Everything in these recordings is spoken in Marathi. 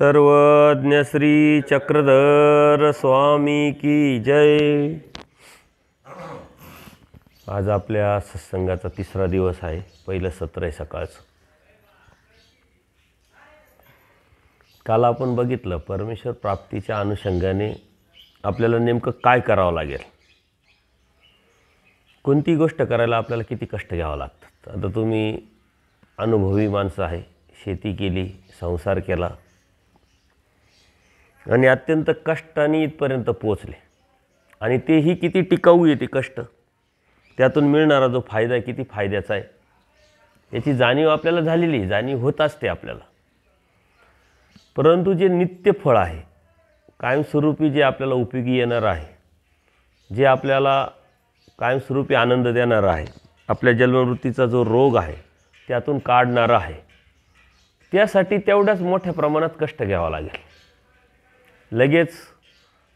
सर्वज्ञ श्री चक्रधर स्वामी की जय। आज आपल्या सत्संगाचा तिसरा दिवस आहे। पहिलं सत्र आहे सकाळचं। काल आपण बघितलं परमेश्वर प्राप्तीच्या अनुषंगाने आपल्याला नेमकं काय करावं लागेल, कोणती गोष्ट करायला आपल्याला किती कष्ट घ्यावं लागतात। आता तुम्ही अनुभवी माणसं आहे, शेती केली, संसार केला आणि अत्यंत कष्टाने इथपर्यंत पोहोचले आणि तेही किती टिकाऊ आहे ते कष्ट, त्यातून मिळणारा जो फायदा किती फायद्याचा आहे याची जाणीव आपल्याला झालेली, जाणीव होत असते आपल्याला। परंतु जे नित्य फळ आहे, कायमस्वरूपी जे आपल्याला उपयोगी येणार आहे, जे आपल्याला कायमस्वरूपी आनंद देणार आहे, आपल्या जन्ममृत्यूचा जो रोग आहे त्यातून काढणारा आहे, त्यासाठी तेवढ्याच मोठ्या प्रमाणात कष्ट घ्यावा लागेल। लगेच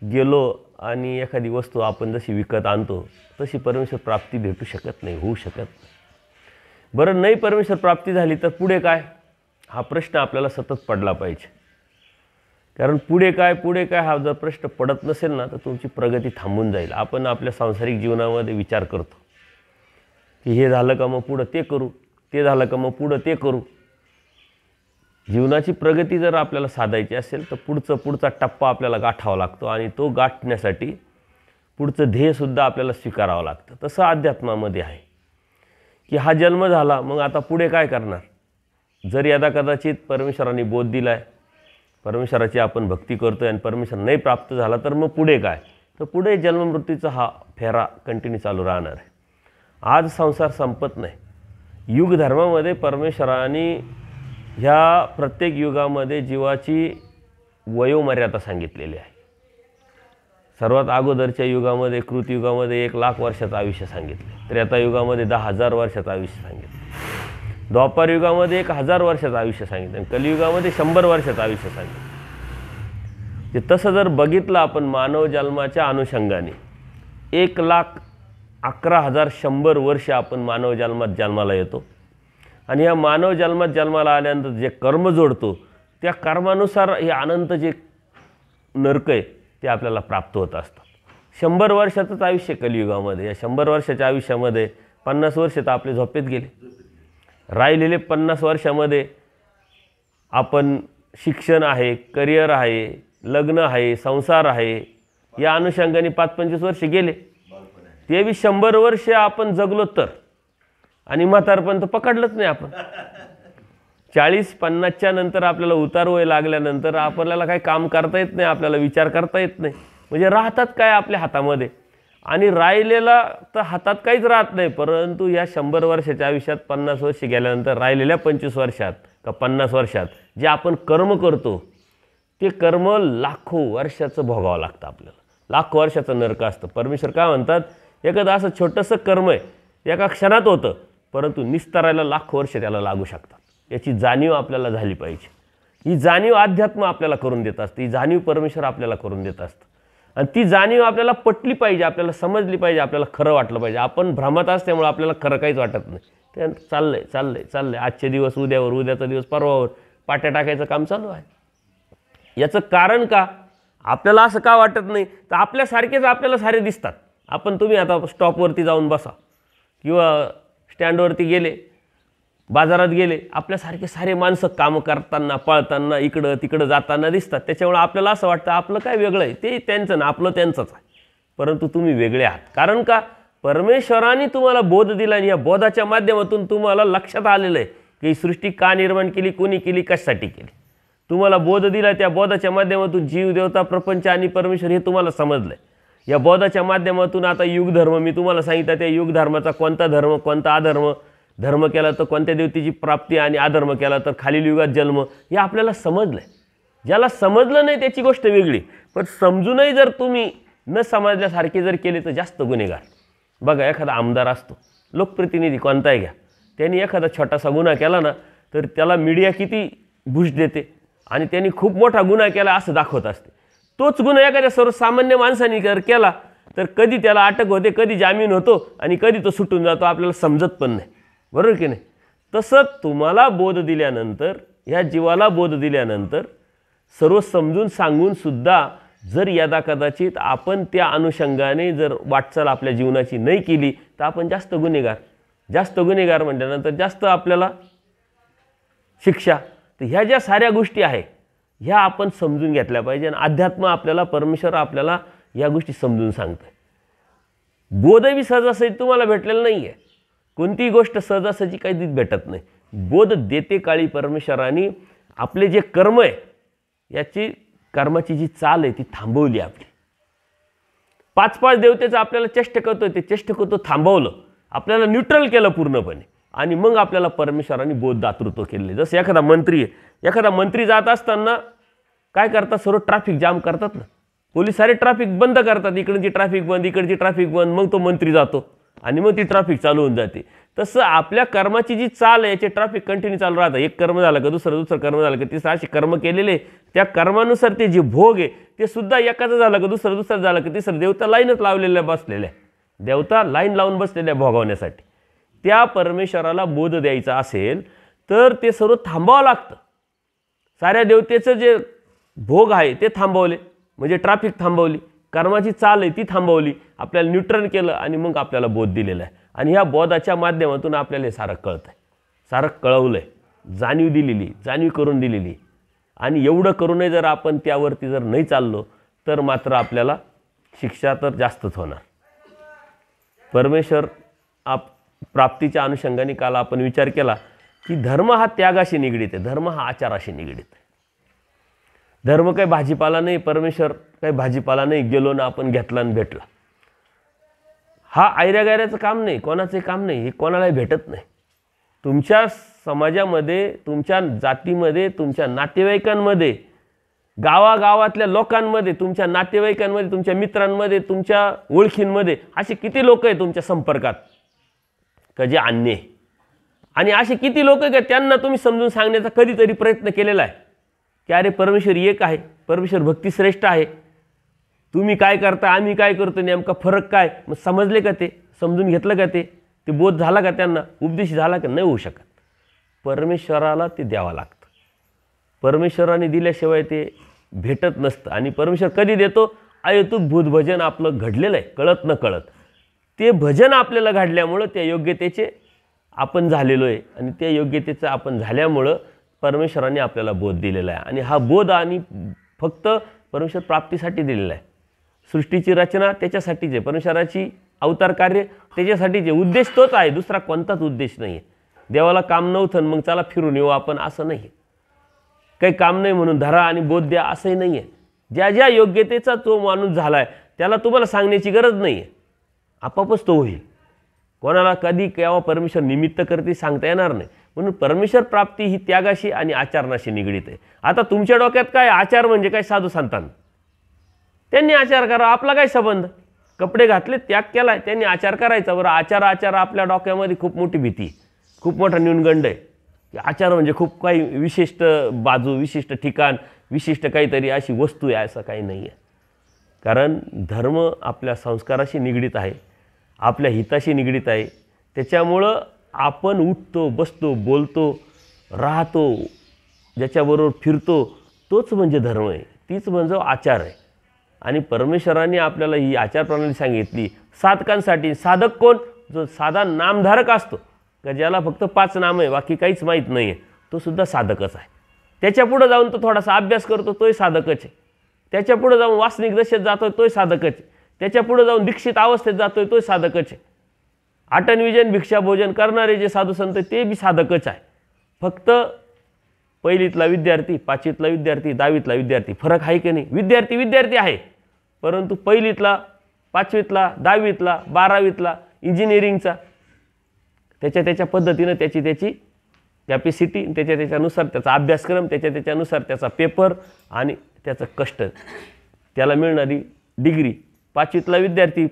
गेलो आणि एखादी वस्तू आपण जशी विकत आणतो तशी परमेश्वर प्राप्ती भेटू शकत नाही, होऊ शकत नाही। बरं, नाही परमेश्वर प्राप्ती झाली तर पुढे काय, हा प्रश्न आपल्याला सतत पडला पाहिजे। कारण पुढे काय हा जर प्रश्न पडत नसेल ना तर तुमची प्रगती थांबून जाईल। आपण आपल्या सांसारिक जीवनामध्ये विचार करतो की हे झालं का मग पुढं ते करू, ते झालं का मग पुढं ते करू। जीवनाची प्रगती जर आपल्याला साधायची असेल तर पुढचा टप्पा आपल्याला गाठावा लागतो आणि तो गाठण्यासाठी पुढचं ध्येयसुद्धा आपल्याला स्वीकारावं लागतं। तसं अध्यात्मामध्ये आहे की हा जन्म झाला, मग आता पुढे काय करणार। जर यदा कदाचित परमेश्वराने बोध दिला आहे, परमेश्वराची आपण भक्ती करतो आणि परमेश्वर नाही प्राप्त झाला तर मग पुढे काय, तर पुढे जन्ममृत्यूचा हा फेरा कंटिन्यू चालू राहणार आहे। आज संसार संपत नाही। युग धर्मामध्ये परमेश्वराने ह्या प्रत्येक युगामध्ये जीवाची वयोमर्यादा सांगितलेली आहे। सर्वात अगोदरच्या युगामध्ये कृतयुगामध्ये 1,00,000 वर्षाचं आयुष्य सांगितले, त्रेतायुगामध्ये 10,000 वर्षाचं आयुष्य सांगितले, द्वापार युगामध्ये 1,000 वर्षाचं आयुष्य सांगितलं आणि कलियुगामध्ये 100 वर्षाचं आयुष्य सांगितलं। ते तसं जर बघितलं आपण मानव जन्माच्या अनुषंगाने 1,11,100 वर्ष आपण मानव जन्मात जन्माला येतो आणि या मानव जन्मात जन्माला आल्यानंतर जे कर्म जोडतो त्या कर्मानुसार हे अनंत जे नरक आहे ते आपल्याला प्राप्त होत असतात। 100 वर्षाचंच आयुष्य कलियुगामध्ये, या 100 वर्षाच्या आयुष्यामध्ये 50 वर्ष तर आपले झोपेत गेले। राहिलेले 50 वर्षामध्ये आपण शिक्षण आहे, करिअर आहे, लग्न आहे, संसार आहे, या अनुषंगाने 5-25 वर्ष गेले। ते बी 100 वर्ष आपण जगलो तर, आणि म्हातारपण तर पकडलंच नाही आपण। 40-50च्या नंतर आपल्याला उतार वय लागल्यानंतर आपल्याला काही काम करता येत नाही, आपल्याला विचार करता येत नाही, म्हणजे राहतात काय आपल्या हातामध्ये, आणि राहिलेला तर हातात काहीच राहत नाही। परंतु या 100 वर्षाच्या आयुष्यात 50 वर्ष गेल्यानंतर राहिलेल्या 25 वर्षात का 50 वर्षात जे आपण कर्म करतो ते कर्म लाखो वर्षाचं भोगावं लागतं आपल्याला, लाखो वर्षाचं नरक असतं। परमेश्वर काय म्हणतात, एखादं असं छोटंसं कर्म आहे एका क्षणात होतं, परंतु निस्तारायला लाखो वर्ष त्याला लागू शकतात। याची जाणीव आपल्याला झाली पाहिजे। ही जाणीव अध्यात्म आपल्याला करून देत असते, ही जाणीव परमेश्वर आपल्याला करून देत असतं आणि ती जाणीव आपल्याला पटली पाहिजे, आपल्याला समजली पाहिजे, आपल्याला खरं वाटलं पाहिजे। आपण भ्रमात असल्यामुळे आपल्याला खरं काहीच वाटत नाही, ते चाललंय आजचे दिवस उद्यावर, उद्याचा दिवस परवावर, पाट्या टाकायचं काम चालू आहे। याचं कारण का, आपल्याला असं का वाटत नाही, तर आपल्यासारखेच आपल्याला सारे दिसतात। तुम्ही आता स्टॉपवरती जाऊन बसा किंवा स्टँडवरती गेले, बाजारात गेले, आपल्यासारखे सारे माणसं काम करताना, पळताना, इकडं तिकडं जाताना दिसतात। त्याच्यामुळे आपल्याला असं वाटतं आपलं काय वेगळं आहे, ते त्यांचं ना आपलं त्यांचंच आहे, परंतु तुम्ही वेगळे आहात। कारण का, परमेश्वराने तुम्हाला बोध दिला आणि या बोधाच्या माध्यमातून तुम्हाला लक्षात आलेलं आहे की ही सृष्टी का निर्माण केली, कोणी केली, कशासाठी केली। तुम्हाला बोध दिला, त्या बोधाच्या माध्यमातून जीव, देवता, प्रपंच आणि परमेश्वर हे तुम्हाला समजलं आहे। या बोधाच्या माध्यमातून आता युगधर्म मी तुम्हाला सांगितलं, त्या युगधर्माचा कोणता धर्म, कोणता अधर्म, धर्म केला तर कोणत्या देवतेची प्राप्ती आणि अधर्म केला तर खालील युगात जन्म, हे आपल्याला समजलं आहे। ज्याला समजलं नाही त्याची गोष्ट वेगळी, पण समजूनही जर तुम्ही न समजल्यासारखे जर केले तर जास्त गुन्हेगार। बघा, एखादा आमदार असतो, लोकप्रतिनिधी कोणताही घ्या, त्यांनी एखादा छोटासा गुन्हा केला ना तर त्याला मीडिया किती भूष देते आणि त्यांनी खूप मोठा गुन्हा केला असं दाखवत असते। तोच गुन्हा एखाद्या सर्वसामान्य माणसाने जर केला तर कधी त्याला अटक होते, कधी जामीन होतो आणि कधी तो सुटून जातो, आपल्याला समजत पण नाही, बरोबर की नाही। तसं तुम्हाला बोध दिल्यानंतर, ह्या जीवाला बोध दिल्यानंतर सर्व समजून सांगून सुद्धा जर यदाकदाचित आपण त्या अनुषंगाने जर वाटचाल आपल्या जीवनाची नाही केली तर आपण जास्त गुन्हेगार म्हटल्यानंतर जास्त आपल्याला शिक्षा. तर ह्या ज्या साऱ्या गोष्टी आहे ह्या आपण समजून घेतल्या पाहिजे. आणि अध्यात्म आपल्याला, परमेश्वर आपल्याला या गोष्टी समजून सांगतोय. बोधही सहजासहजी तुम्हाला भेटलेलं नाही आहे. कोणतीही गोष्ट सहजासहजी काही भेटत नाही. बोध देते काळी परमेश्वराने आपले जे कर्म आहे याची कर्माची जी चाल आहे ती थांबवली. आपली 5-5 देवतेचं आपल्याला चेष्ट करतोय, ते चेष्ट करतो थांबवलं, आपल्याला न्यूट्रल केलं पूर्णपणे. आणि मग आपल्याला परमेश्वराने बोध दातृत्व केले. जसं एखादा मंत्री जात असताना काय करतात, सर्व ट्रॅफिक जाम करतात ना, पोलीस सारे ट्रॅफिक बंद करतात, इकडची ट्रॅफिक बंद, इकडची ट्रॅफिक बंद, मग तो मंत्री जातो आणि मग ती ट्रॅफिक चालू होऊन जाते. तसं आपल्या कर्माची जी चाल आहे याचे ट्रॅफिक कंटिन्यू चालू राहतं. एक कर्म झालं का दुसरं कर्म झालं का तिसरं, असे कर्म केलेले त्या कर्मानुसार ते जे भोग आहे ते सुद्धा एकाचं झालं का दुसरं झालं का तिसरं. देवता लाईनच लावलेल्या बसलेल्या, देवता लाईन लावून बसलेल्या भोगवण्यासाठी. त्या परमेश्वराला बोध द्यायचा असेल तर ते सर्व थांबावं लागतं. साऱ्या देवतेचं जे भोग आहे ते थांबवले, म्हणजे ट्रॅफिक थांबवली, कर्माची चाल आहे ती थांबवली, आपल्याला न्यूट्रल केलं आणि मग आपल्याला बोध दिलेला आहे. आणि ह्या बोधाच्या माध्यमातून आपल्याला हे सारं कळतं आहे, सारं कळवलं आहे, जाणीव दिलेली, जाणीव करून दिलेली. आणि एवढं करूनही जर आपण त्यावरती जर नाही चाललो तर मात्र आपल्याला शिक्षा तर जास्तच होणार. परमेश्वर प्राप्तीच्या अनुषंगाने काल आपण विचार केला की धर्म हा त्यागाशी निगडीत आहे, धर्म हा आचाराशी निगडीत आहे. धर्म काही भाजीपाला नाही, परमेश्वर काही भाजीपाला नाही, गेलो ना आपण घेतला आणि भेटला. हा आयऱ्यागायऱ्याचं काम नाही, कोणाचंही काम नाही, हे कोणालाही भेटत नाही. तुमच्या समाजामध्ये, तुमच्या जातीमध्ये, तुमच्या नातेवाईकांमध्ये, गावागावातल्या लोकांमध्ये, तुमच्या नातेवाईकांमध्ये, तुमच्या मित्रांमध्ये, तुमच्या ओळखींमध्ये असे किती लोक आहेत तुमच्या संपर्कात का जे अन्य. आणि असे किती लोक का त्यांना तुम्ही समजून सांगण्याचा कधीतरी प्रयत्न केलेला आहे की अरे परमेश्वर एक आहे, परमेश्वर भक्ती श्रेष्ठ आहे, तुम्ही काय करता आम्ही काय करतो, नेमका फरक काय. मग समजले का, ते समजून घेतलं का, ते बोध झाला का, त्यांना उपदेश झाला का. नाही होऊ शकत. परमेश्वराला ते द्यावं लागतं. परमेश्वराने दिल्याशिवाय ते भेटत नसतं. आणि परमेश्वर कधी देतो, अयतूक भूत भजन आपलं घडलेलं आहे, कळत न कळत. ते भजन आपल्याला घडल्यामुळं त्या योग्यतेचे आपण झालेलो आहे. आणि त्या योग्यतेचं आपण झाल्यामुळं परमेश्वराने आपल्याला बोध दिलेला आहे. आणि हा बोध आणि फक्त परमेश्वर प्राप्तीसाठी दिलेला आहे. सृष्टीची रचना त्याच्यासाठीच आहे, परमेश्वराची अवतार कार्य त्याच्यासाठीच आहे. उद्देश तोच आहे, दुसरा कोणताच उद्देश नाही आहे. देवाला काम नव्हतं मग चला फिरून येऊ आपण, असं नाही आहे. काही काम नाही म्हणून धरा आणि बोध द्या असंही नाही आहे. ज्या ज्या योग्यतेचा तो माणूस झाला आहे त्याला तुम्हाला सांगण्याची गरज नाही आहे, आपापच तो होईल. कोणाला कधी केव्हा परमेश्वर निमित्त करते सांगता येणार नाही. म्हणून परमेश्वर प्राप्ती ही त्यागाशी आणि आचरणाशी निगडीत आहे. आता तुमच्या डोक्यात काय, आचार म्हणजे काय, साधू संतांना त्यांनी आचार करा, आपला काय संबंध. कपडे घातले, त्याग केला, त्यांनी आचार करायचा. बरं, आचार आपल्या डोक्यामध्ये खूप मोठी भीती, खूप मोठा न्यूनगंड आहे की आचार म्हणजे खूप काही विशिष्ट बाजू, विशिष्ट ठिकाण, विशिष्ट काहीतरी अशी वस्तू आहे, असं काही नाही आहे. कारण धर्म आपल्या संस्काराशी निगडीत आहे, आपल्या हिताशी निगडीत आहे. त्याच्यामुळं आपण उठतो, बसतो, बोलतो, राहतो, ज्याच्याबरोबर फिरतो, तोच म्हणजे धर्म आहे, तीच म्हणजे आचार आहे. आणि परमेश्वराने आपल्याला ही आचार प्रणाली सांगितली साधकांसाठी. साधक कोण, जो साधा नामधारक असतो का ज्याला फक्त 5 नाम आहे, बाकी काहीच माहीत नाही आहे, तो सुद्धा साधकच आहे. त्याच्या पुढे जाऊन तो थोडासा अभ्यास करतो, तोही साधकच आहे. त्याच्या पुढे जाऊन वासनिक दशेत जातोय, तोही साधकच आहे. त्याच्या पुढे जाऊन दीक्षित अवस्थेत जातोय, तोही साधकच आहे. आटन विजन भिक्षा भोजन करणारे जे साधू संत ते बी साधकच आहे. फक्त पहिलीतला विद्यार्थी, 5वीतला विद्यार्थी, 10वीतला विद्यार्थी, फरक आहे की नाही. विद्यार्थी आहे, परंतु पहिलीतला, 5वीतला, 10वीतला, 12वीतला, इंजिनिअरिंगचा त्याच्या पद्धतीनं त्याची कॅपॅसिटी, त्याच्यानुसार त्याचा अभ्यासक्रम, त्याच्यानुसार त्याचा पेपर आणि त्याचं कष्ट, त्याला मिळणारी डिग्री. 5वीतला विद्यार्थी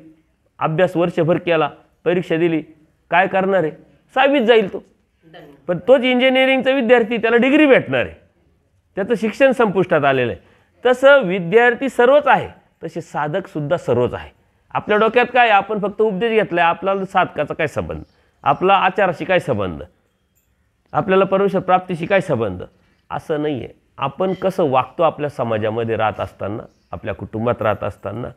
अभ्यास वर्षभर केला, परीक्षा दिली, काय करणार आहे, 6वीत जाईल तो. पण तोच इंजिनिअरिंगचा विद्यार्थी, त्याला डिग्री भेटणार आहे, त्याचं शिक्षण संपुष्टात आलेलं आहे. तसं विद्यार्थी सर्वच आहे, तसे साधकसुद्धा सर्वच आहे. आपल्या डोक्यात काय, आपण फक्त उपदेश घेतला आहे, आपल्याला साधकाचा काय संबंध, आपला आचाराशी काय संबंध, आपल्याला परमेश्वर प्राप्तीशी काय संबंध, असं नाही आहे. आपण कसं वागतो आपल्या समाजामध्ये राहत असताना, आपल्या कुटुंबात राहत असताना,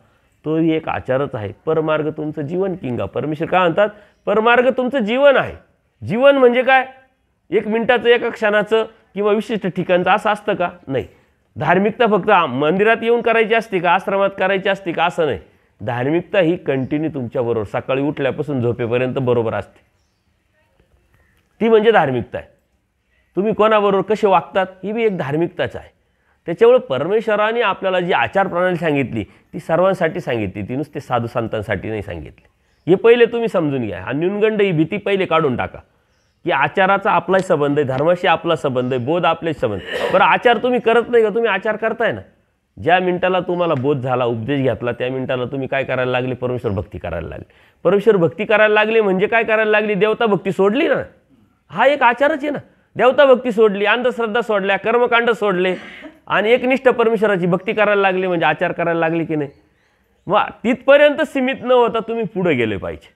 तोही एक आचारच आहे. परमार्ग तुमचं जीवन किंगा. परमेश्वर काय म्हणतात? परमार्ग तुमचं जीवन आहे. जीवन म्हणजे काय? 1 मिनिटाचं, एका क्षणाचं किंवा विशिष्ट ठिकाणचं असं असतं का? नाही. धार्मिकता फक्त मंदिरात येऊन करायची असते का, आश्रमात करायची असते का? असं नाही. धार्मिकता ही कंटिन्यू तुमच्याबरोबर सकाळी उठल्यापासून झोपेपर्यंत बरोबर असते. ती म्हणजे धार्मिकता आहे. तुम्ही कोणाबरोबर कसे वागतात ही बी एक धार्मिकताच आहे. त्याच्यामुळे परमेश्वराने आपल्याला जी आचार प्रणाली सांगितली ती सर्वांसाठी सांगितली, ती नुसते साधू संतांसाठी नाही सांगितली. हे पहिले तुम्ही समजून घ्या. आणि न्यूनगंड ही भीती पहिले काढून टाका की आचाराचा आपलाही संबंध आहे, धर्माशी आपला संबंध आहे, बोध आपलेच संबंध. बरं, आचार तुम्ही करत नाही का? तुम्ही आचार करताय ना. ज्या मिनिटाला तुम्हाला बोध झाला, उपदेश घेतला, त्या मिनिटाला तुम्ही काय करायला लागले? परमेश्वर भक्ती करायला लागले. परमेश्वर भक्ती करायला लागले म्हणजे काय करायला लागली? देवता भक्ती सोडली ना. हा एक आचारच आहे ना. देवता भक्ती सोडली, अंधश्रद्धा सोडल्या, कर्मकांड सोडले आणि एकनिष्ठ परमेश्वराची भक्ती करायला लागली म्हणजे आचार करायला लागले की नाही? मग तिथपर्यंत सीमित न होता तुम्ही पुढे गेले पाहिजे.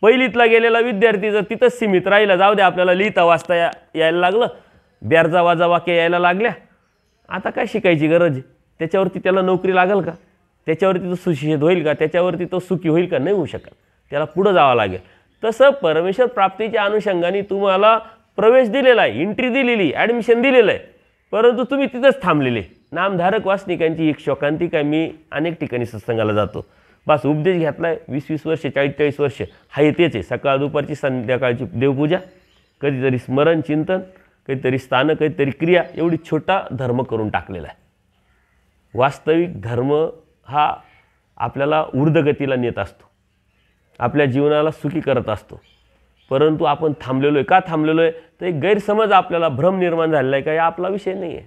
पहिलीतला गेलेला विद्यार्थी जर तिथंच सीमित राहिला, जाऊ द्या आपल्याला लिहिता वाचता यायला लागलं, बेरजा वाजा वाक्य यायला लागल्या, आता काय शिकायची गरज आहे? त्याच्यावरती त्याला नोकरी लागेल का? त्याच्यावरती तो सुशिक्षित होईल का? त्याच्यावरती तो सुखी होईल का? नाही होऊ शकत. त्याला पुढं जावं लागेल. तसं परमेश्वर प्राप्तीच्या अनुषंगाने तुम्हाला प्रवेश दिलेला आहे, एंट्री दिलेली, ॲडमिशन दिलेलं आहे, परंतु तुम्ही तिथंच थांबलेले. नामधारक वासनिकांची एक शोकांतिका आहे. मी अनेक ठिकाणी सत्संगाला जातो, बस उपदेश घेतला आहे, 20-20 वर्ष, 40-40 वर्ष हा तेच आहे. सकाळ दुपारची संध्याकाळची देवपूजा, कधीतरी स्मरण चिंतन, कधीतरी स्थान, कधीतरी क्रिया, एवढी छोटा धर्म करून टाकलेला आहे. वास्तविक धर्म हा आपल्याला ऊर्ध्वगतीला नेत असतो, आपल्या जीवनाला सुखी करत असतो. परंतु आपण थांबलेलो आहे. का थांबलेलो आहे? तर एक गैरसमज आपल्याला, भ्रम निर्माण झालेला आहे का हा आपला विषय नाही आहे.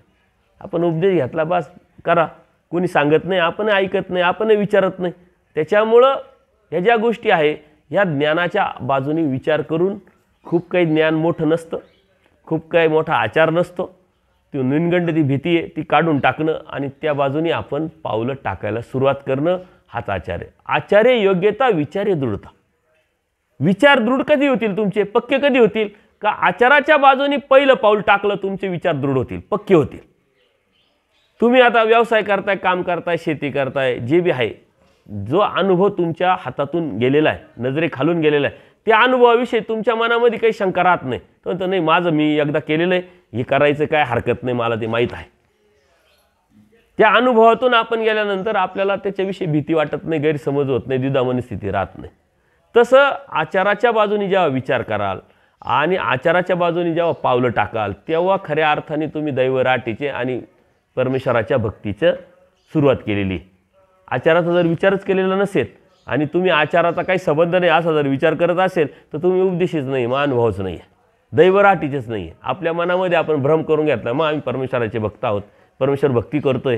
आपण उपदेश घेतला, बस करा, कोणी सांगत नाही, आपण ऐकत नाही, आपण विचारत नाही. त्याच्यामुळं ह्या ज्या गोष्टी आहे ह्या ज्ञानाच्या बाजूने विचार करून, खूप काही ज्ञान मोठं नसतं, खूप काही मोठा आचार नसतो, ती न्यूनगंड, ती भीती आहे ती काढून टाकणं आणि त्या बाजूने आपण पावलं टाकायला सुरुवात करणं हाच आचार आहे. आचार्य योग्यता, विचारे दृढता. विचार दृढ कधी होतील तुमचे? पक्के कधी होतील? का आचाराच्या बाजूने पहिलं पाऊल टाकलं तुमचे विचार दृढ होतील, पक्के होतील. तुम्ही आता व्यवसाय करताय, काम करताय, शेती करताय, जे बी आहे, जो अनुभव तुमच्या हातातून गेलेला आहे, नजरेखालून गेलेला आहे, त्या अनुभवाविषयी तुमच्या मनामध्ये काही शंका राहत नाही. तर नाही, माझं मी एकदा केलेलं आहे, हे करायचं काय हरकत नाही, मला ते माहीत आहे. त्या अनुभवातून आपण गेल्यानंतर आपल्याला त्याच्याविषयी भीती वाटत नाही, गैरसमज होत नाही, द्विधामनी स्थिती राहत नाही. तसं आचाराच्या बाजूने जेव्हा विचार कराल आणि आचाराच्या बाजूने जेव्हा पावलं टाकाल, तेव्हा खऱ्या अर्थाने तुम्ही दैवराटीचे आणि परमेश्वराच्या भक्तीचं सुरुवात केलेली. आचाराचा जर विचारच केलेला नसेल आणि तुम्ही आचाराचा काही संबंध नाही असा जर विचार करत असेल तर तुम्ही उपदेशीच नाही, मग अनुभवच नाही आहे, दैवराटीचेच नाही आहे. आपल्या मनामध्ये आपण भ्रम करून घेतला, मग आम्ही परमेश्वराचे भक्त आहोत, परमेश्वर भक्ती करतोय,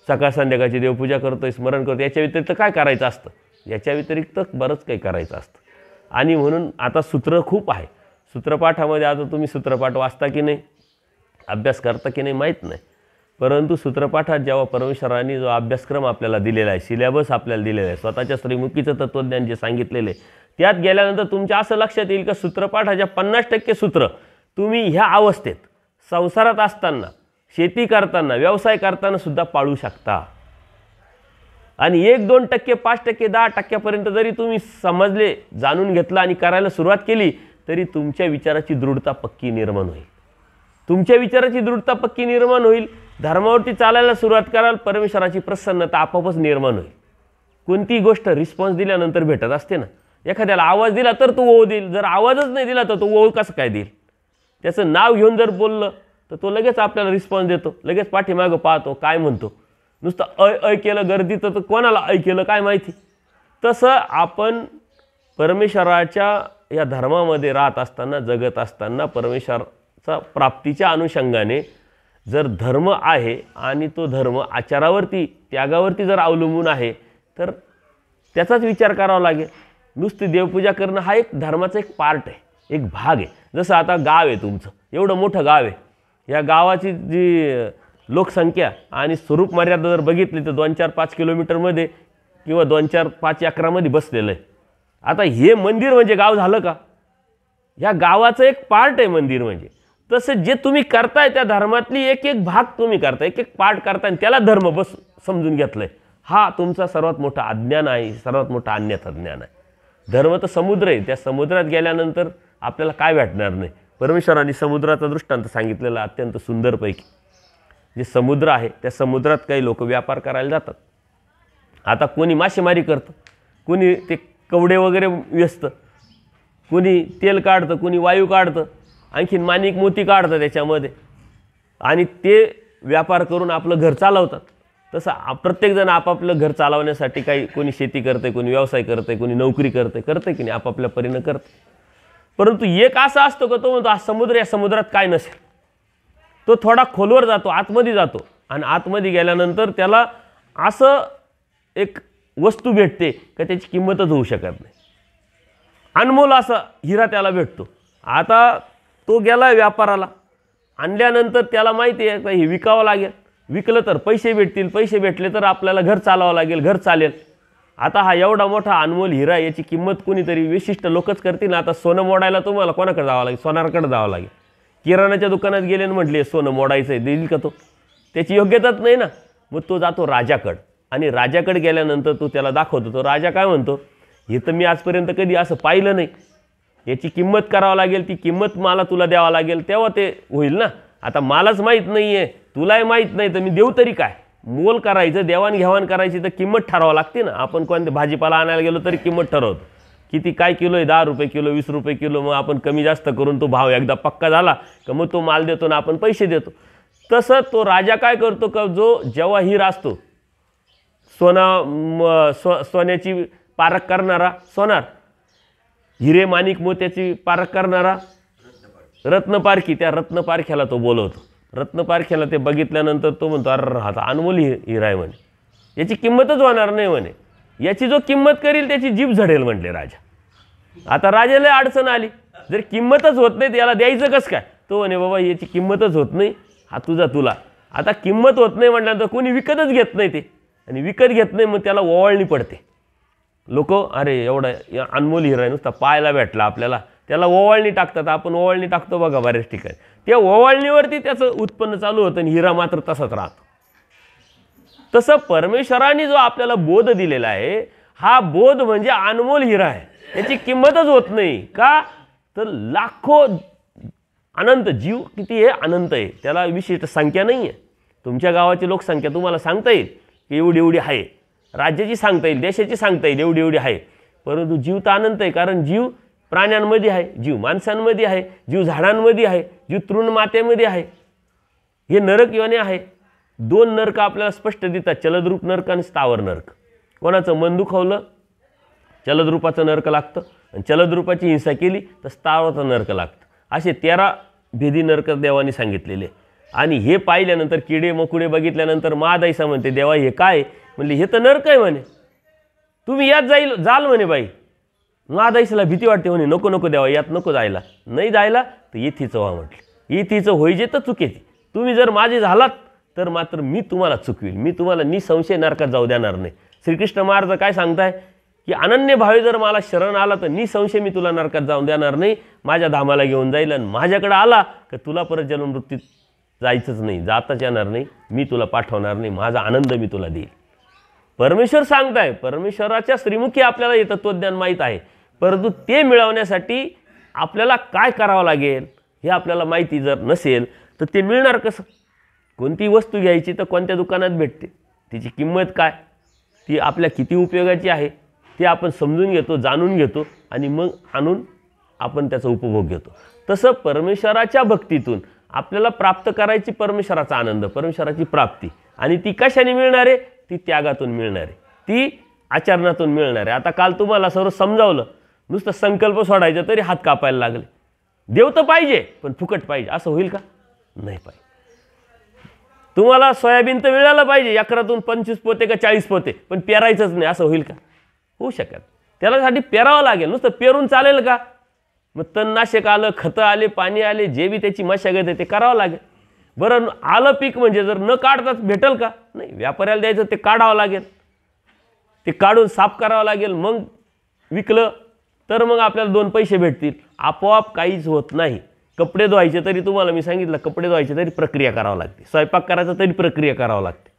सकाळ संध्याकाळची देवपूजा करतोय, स्मरण करतोय, याच्या व्यतिरिक्त काय करायचं असतं? याच्या व्यतिरिक्त बरंच काही करायचं असतं. आणि म्हणून आता सूत्र खूप आहे. सूत्रपाठामध्ये आता तुम्ही सूत्रपाठ वाचता की नाही, अभ्यास करता की नाही माहीत नाही, परंतु सूत्रपाठात जेव्हा परमेश्वराने जो अभ्यासक्रम आपल्याला दिलेला आहे, सिलेबस आपल्याला दिलेला आहे, स्वतःच्या श्रीमुखीचं तत्त्वज्ञान जे सांगितलेलं आहे, त्यात गेल्यानंतर तुमच्या असं लक्षात येईल का सूत्रपाठाच्या 50% सूत्र तुम्ही ह्या अवस्थेत, संसारात असताना, शेती करताना, व्यवसाय करताना सुद्धा पाळू शकता. आणि 1-2%, 5%, 10% जरी तुम्ही समजले, जाणून घेतलं आणि करायला सुरुवात केली तरी तुमच्या विचाराची दृढता पक्की निर्माण होईल. तुमच्या विचाराची दृढता पक्की निर्माण होईल, धर्मावरती चालायला सुरुवात कराल, परमेश्वराची प्रसन्नता आपोआपच निर्माण होईल. कोणती गोष्ट रिस्पॉन्स दिल्यानंतर भेटत असते ना. एखाद्याला आवाज दिला तर तो ओळ देईल, जर आवाजच नाही दिला तर तो ओळ कसं काय देईल? त्याचं नाव घेऊन जर बोललं तर तो लगेच आपल्याला रिस्पॉन्स देतो, लगेच पाठीमागं पाहतो, काय म्हणतो. नुसतं ऐ केलं गर्दीचं तर कोणाला ऐ केलं काय माहिती. तसं आपण परमेश्वराच्या या धर्मामध्ये राहत असताना, जगत असताना, परमेश्वराचा प्राप्तीच्या अनुषंगाने जर धर्म आहे आणि तो धर्म आचारावरती, त्यागावरती जर अवलंबून आहे तर त्याचाच विचार करावा लागेल. नुसती देवपूजा करणं हा एक धर्माचा एक पार्ट आहे, एक भाग आहे. जसं आता गाव आहे तुमचं, एवढं मोठं गाव आहे, या गावाची जी लोकसंख्या आणि स्वरूप मर्यादा जर बघितली तर 2-4-5 किलोमीटरमध्ये किंवा 2-4-5 एकरामध्ये बसलेलं आहे. आता हे मंदिर म्हणजे गाव झालं का? ह्या गावाचं एक पार्ट आहे मंदिर म्हणजे. तसं जे तुम्ही करताय त्या धर्मातली एक एक भाग तुम्ही करताय, एक एक पार्ट करताय आणि त्याला धर्म बस समजून घेतलंय. हा तुमचा सर्वात मोठा अज्ञान आहे, सर्वात मोठा अन्यथा ज्ञान आहे. धर्म तर समुद्र आहे, त्या समुद्रात गेल्यानंतर आपल्याला काय भेटणार नाही. परमेश्वराने समुद्राचा दृष्टांत सांगितलेला अत्यंत सुंदरपैकी. जे समुद्र आहे त्या समुद्रात काही लोक व्यापार करायला जातात. आता कोणी मासेमारी करतं, कोणी ते कवडे वगैरे व्यस्त, कोणी तेल काढतं, कोणी वायू काढतं, आणखीन माणिक मोती काढतं त्याच्यामध्ये आणि ते व्यापार करून आपलं घर चालवतात. तसं प्रत्येकजण आपापलं घर चालवण्यासाठी काही कोणी शेती करते, कोणी व्यवसाय करते, कोणी नोकरी करते की नाही, आपापल्या परीनं करते. परंतु एक असा असतो का तो म्हणतो हा समुद्र, या समुद्रात काय नसेल. तो थोडा खोलवर जातो, आतमध्ये जातो आणि आतमध्ये गेल्यानंतर त्याला असं एक वस्तू भेटते का त्याची किंमतच होऊ शकत नाही. अनमोल असा हिरा त्याला भेटतो. आता तो गेला व्यापाराला, आणल्यानंतर त्याला माहिती आहे का हे विकावं लागेल, विकलं तर पैसे भेटतील, पैसे भेटले तर आपल्याला घर चालवावं लागेल, घर चालेल. आता हा एवढा मोठा अनमोल हिरा, याची किंमत कोणीतरी विशिष्ट लोकच करतील ना. आता सोनं मोडायला तुम्हाला कोणाकडे जावं लागेल, सोनारकडे जावं लागेल. किराणाच्या दुकानात गेले आणि म्हटले सोनं मोडायचं आहे, देईल का तो? त्याची योग्यताच नाही ना. मग तो जातो राजाकडं आणि राजाकडे गेल्यानंतर तो त्याला दाखवतो. तो राजा काय म्हणतो, हे तर मी आजपर्यंत कधी असं पाहिलं नाही, याची किंमत करावं लागेल, ती किंमत मला तुला द्यावं लागेल तेव्हा ते होईल ना. आता मलाच माहीत नाही आहे, तुलाही माहीत नाही, तर मी देऊ तरी काय? मोल करायचं, देवाणघेवाण करायची तर किंमत ठरवावं लागते ना. आपण कोणते भाजीपाला आणायला गेलो तरी किंमत ठरवतो, किती काय किलो आहे, 10 रुपये किलो, 20 रुपये किलो. मग आपण कमी जास्त करून तो भाव एकदा पक्का झाला का मग तो माल देतो ना, आपण पैसे देतो. तसं तो राजा काय करतो का जो जेव्हा हिरा असतो, सोन्याची पारख करणारा सोनार, हिरे माणिक मोत्याची पारख करणारा रत्नपारखी, त्या रत्नपारख्याला तो बोलवतो. रत्नपारख्याला ते बघितल्यानंतर तो म्हणतो अरे हा अनमोल हिरा आहे म्हणे, याची किंमतच होणार नाही म्हणे, याची जो किंमत करील त्याची जीभ झडेल म्हटले राजा. आता राजाला अडचण आली, जर किंमतच होत नाही याला द्यायचं कसं काय? तो म्हणे बाबा याची किंमतच होत नाही, हा तुला. आता किंमत होत नाही म्हटल्यानंतर कोणी विकतच घेत नाही ते, आणि विकत घेत नाही मग त्याला ओवाळणी पडते. लोक अरे एवढा अनमोल हिरा आहे, नुसता पाहायला भेटला आपल्याला, त्याला ओवाळणी टाकतात. आपण ओवाळणी टाकतो बघा बऱ्याच ठिकाणी, त्या ओवाळणीवरती त्याचं उत्पन्न चालू होतं आणि हिरा मात्र तसाच राहतो. तसं परमेश्वराने जो आपल्याला बोध दिलेला आहे, हा बोध म्हणजे अनमोल हिरा आहे, याची किंमतच होत नाही. का तर लाखो अनंत जीव किती आहे, अनंत आहे, त्याला विशिष्ट संख्या नाही आहे. तुमच्या गावाची लोकसंख्या तुम्हाला सांगता येईल की एवढी एवढी आहे, राज्याची सांगता येईल, देशाची सांगता येईल एवढी एवढी आहे, परंतु जीव तर अनंत आहे. कारण जीव प्राण्यांमध्ये आहे, जीव माणसांमध्ये आहे, जीव झाडांमध्ये आहे, जीव तृण मातेमध्ये आहे. हे नरक योनी आहे. 2 नरक आपल्याला स्पष्ट दिसतात, चलद्रूप नरक आणि स्थावर नरक. कोणाचं मन दुखवलं चलद्रूपाचं नरक लागतं, आणि चलद्रूपाची हिंसा केली तर स्थावरचं नरक लागतं. असे 13 भेदी नरक देवाने सांगितलेले. आणि हे पाहिल्यानंतर किडे मकुडे बघितल्यानंतर महादाईसा म्हणते देवा हे काय? म्हणले हे तर नरक आहे म्हणे, तुम्ही यात जाल म्हणे. बाई महादाईसाला भीती वाटते म्हणे, नको नको देवा यात नको जायला, नाही जायला तर येथीचं व्हा म्हटलं. येथीचं होईजे तर चुकेची, तुम्ही जर माझे झालात तर मात्र मी तुम्हाला चुकवील, मी तुम्हाला निसंशय नरकात जाऊ देणार नाही. श्रीकृष्ण महाराज काय सांगताय की अनन्य भावे जर मला शरण आला तर निसंशय मी तुला नरकात जाऊन देणार नाही, माझ्या धामाला घेऊन जाईल. आणि माझ्याकडे आला की तुला परत जन्ममृत्यूत जायचंच नाही, जाताच येणार नाही, मी तुला पाठवणार नाही, माझा आनंद मी तुला देईल. परमेश्वर सांगताय. परमेश्वराच्या श्रीमुखी आपल्याला हे तत्त्वज्ञान माहीत आहे, परंतु ते मिळवण्यासाठी आपल्याला काय करावं लागेल हे आपल्याला माहिती जर नसेल तर ते मिळणार कसं? कोणती वस्तू घ्यायची तर कोणत्या दुकानात भेटते, तिची किंमत काय, ती आपल्या किती उपयोगाची आहे ते आपण समजून घेतो, जाणून घेतो आणि मग आणून आपण त्याचा उपभोग घेतो. तसं परमेश्वराच्या भक्तीतून आपल्याला प्राप्त करायची परमेश्वराचा आनंद, परमेश्वराची प्राप्ती, आणि ती कशाने मिळणार आहे? ती त्यागातून मिळणार आहे, ती आचरणातून मिळणार आहे. आता काल तुम्हाला सर्व समजावलं, नुसतं संकल्प सोडायचं तरी हात कापायला लागले. देव तर पाहिजे पण फुकट पाहिजे, असं होईल का? नाही पाहिजे. तुम्हाला सोयाबीन तर मिळालं पाहिजे, एकरातून 25 पोते का 40 पोते, पण पेरायचंच नाही, असं होईल का? होऊ शकत. त्यासाठी पेरावं लागेल. नुसतं पेरून चालेल का? मग तणनाशक आलं, खतं आले, पाणी आले, जे बी त्याची मशागत आहे ते करावं लागेल. बरं आलं पीक म्हणजे जर न काढताच भेटेल का? नाही, व्यापाऱ्याला द्यायचं, ते काढावं लागेल, ते काढून साफ करावं लागेल, मग विकलं तर मग आपल्याला 2 पैसे भेटतील. आपोआप काहीच होत नाही. कपडे धुवायचे तरी तुम्हाला मी सांगितलं, कपडे धुवायचे तरी प्रक्रिया करावी लागते, स्वयंपाक करायचा तरी प्रक्रिया करावी लागते,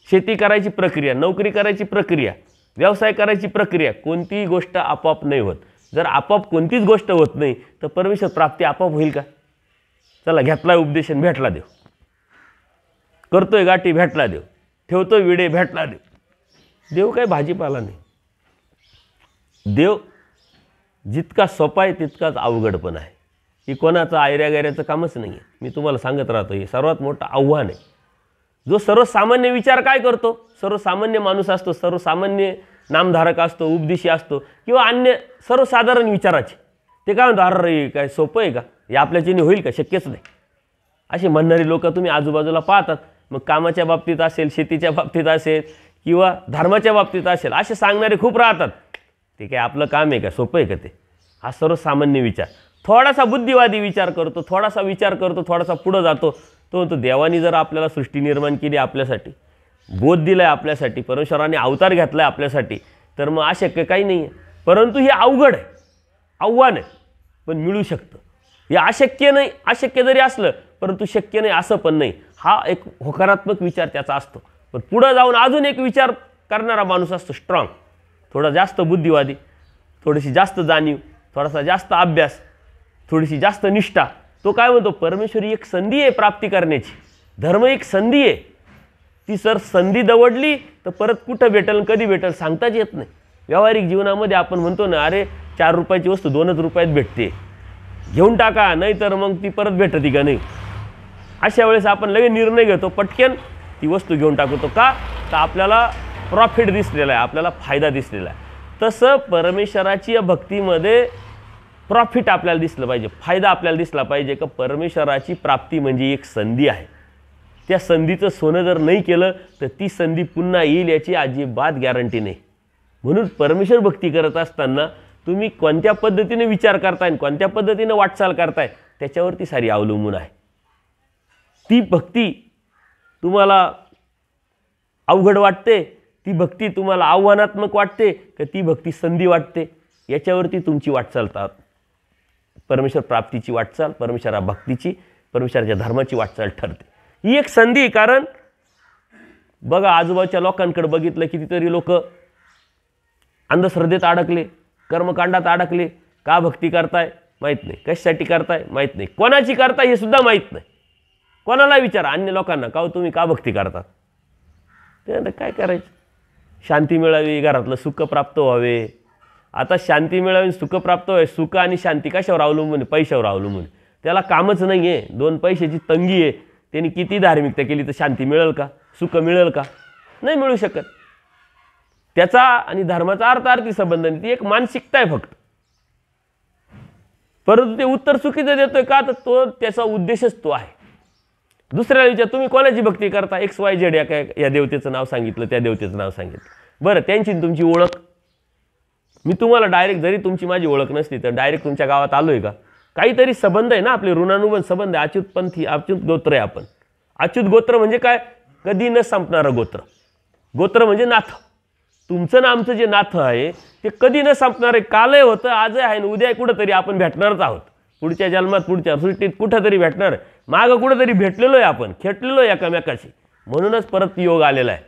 शेती करायची प्रक्रिया, नोकरी करायची प्रक्रिया, व्यवसाय करायची प्रक्रिया, कोणतीही गोष्ट आपोआप नाही होत. जर आपोआप कोणतीच गोष्ट होत नाही तर परमेश्वर प्राप्ती आपोआप होईल का? चला, घेतलाय उपदेशन, भेटला देव, करतोय गाठी, भेटला देव, ठेवतोय विडे, भेटला देव. देव काय भाजीपाला नाही. देव जितका सोपा आहे तितकाच अवघड पण आहे. ही कोणाचं आयऱ्या गैऱ्याचं कामच नाही आहे. मी तुम्हाला सांगत राहतो, हे सर्वात मोठं आव्हान आहे. जो सर्वसामान्य विचार काय करतो, सर्वसामान्य माणूस असतो, सर्वसामान्य नामधारक असतो, उपदेशी असतो किंवा अन्य सर्वसाधारण विचाराचे, ते काय म्हणतो, अरे काय सोपं आहे का, हे आपल्याच्याने होईल का, शक्यच नाही, असे म्हणणारी लोक तुम्ही आजूबाजूला पाहतात. मग कामाच्या बाबतीत असेल, शेतीच्या बाबतीत असेल किंवा धर्माच्या बाबतीत असेल, असे सांगणारे खूप राहतात. ते काय आपलं काम आहे का, सोपं आहे का ते? हा सर्वसामान्य विचार. थोडासा बुद्धिवादी विचार करतो, थोडासा विचार करतो, थोडासा पुढं जातो. तो म्हणतो, देवानी जर आपल्याला सृष्टी निर्माण केली, आपल्यासाठी बोध दिलाय, आपल्यासाठी परमेश्वराने अवतार घेतलाय आपल्यासाठी, तर मग अशक्य काही नाही आहे. परंतु हे अवघड आहे, आव्हान आहे, पण मिळू शकतं. हे अशक्य नाही, अशक्य जरी असलं परंतु शक्य नाही असं पण नाही. हा एक होकारात्मक विचार त्याचा असतो. पण पुढं जाऊन अजून एक विचार करणारा माणूस असतो, स्ट्रॉंग, थोडा जास्त बुद्धिवादी, थोडीशी जास्त जाणीव, थोडासा जास्त अभ्यास, थोडीशी जास्त निष्ठा. तो काय म्हणतो, परमेश्वरी एक संधी आहे प्राप्ती करण्याची, धर्म एक संधी आहे. ती सर संधी दवडली तर परत कुठं भेटेल, कधी भेटेल सांगताच येत नाही. व्यावहारिक जीवनामध्ये आपण म्हणतो ना, अरे 4 रुपयाची वस्तू 2च रुपयात भेटते, घेऊन टाका, नाही तर मग ती परत भेटते का नाही. अशा वेळेस आपण लगेच निर्णय घेतो, पटकन ती वस्तू घेऊन टाकतो. का तर आपल्याला प्रॉफिट दिसलेला आहे, आपल्याला फायदा दिसलेला आहे. तसं परमेश्वराची या भक्तीमध्ये प्रॉफिट आपल्याला दिसलं पाहिजे, फायदा आपल्याला दिसला पाहिजे. का परमेश्वराची प्राप्ती म्हणजे एक संधी आहे. त्या संधीचं सोनं जर नाही केलं तर ती संधी पुन्हा येईल याची अजिबात गॅरंटी नाही. म्हणून परमेश्वर भक्ती करत असताना तुम्ही कोणत्या पद्धतीने विचार करताय आणि कोणत्या पद्धतीने वाटचाल करताय त्याच्यावरती सारी अवलंबून आहे. ती भक्ती तुम्हाला अवघड वाटते, ती भक्ती तुम्हाला आव्हानात्मक वाटते, का ती भक्ती संधी वाटते, याच्यावरती तुमची वाटचाल, परमेश्वर प्राप्तीची वाटचाल, परमेश्वरा भक्तीची, परमेश्वराच्या धर्माची वाटचाल ठरते. ही एक संधी. कारण बघा, आजूबाजूच्या लोकांकडे बघितलं, कितीतरी लोक अंधश्रद्धेत अडकले, कर्मकांडात अडकले. का भक्ती करताय माहीत नाही, कशासाठी करताय माहीत नाही, कोणाची करताय हे सुद्धा माहीत नाही. कोणाला विचारा, अन्य लोकांना, का तुम्ही का भक्ती करता, ते काय करायचं, शांती मिळावी, घरातलं सुख प्राप्त व्हावे. आता शांती मिळावी, सुख प्राप्त व्हावे, सुख आणि शांती कशावर अवलंबून आहे, पैशावर अवलंबून. त्याला कामच नाही आहे, 2 पैशाची तंगी आहे, त्यांनी किती धार्मिकता केली तर शांती मिळेल का, सुख मिळेल का, नाही मिळू शकत. त्याचा आणि धर्माचा अर्थार्थी संबंध नाही, ती एक मानसिकता आहे फक्त. परंतु ते उत्तर चुकीचं देतोय का, तर तो त्याचा उद्देशच तो आहे. दुसऱ्याला विचार, तुम्ही कोणाची भक्ती करता, XYZ या देवतेचं नाव सांगितलं, त्या देवतेचं नाव सांगितलं. बरं, त्यांची तुमची ओळख, मी तुम्हाला डायरेक्ट, जरी तुमची माझी ओळख नसली तर डायरेक्ट तुमच्या गावात आलोय का, काहीतरी संबंध आहे ना, आपले ऋणानुबंध संबंध आहे. अच्युतपंथी, अच्युत गोत्र आहे आपण. अच्युत गोत्र म्हणजे काय, कधी न संपणारं गोत्र. गोत्र म्हणजे नाथ. तुमचं ना आमचं जे नाथ आहे ते कधी न संपणारे, कालही होतं, आजही आहे, उद्या कुठंतरी आपण भेटणारच आहोत. पुढच्या जन्मात, पुढच्या सृष्टीत कुठंतरी भेटणार. मागं कुठंतरी भेटलेलो आहे आपण, खेटलेलो आहे एकामेकाशी. म्हणूनच परत योग आलेला आहे.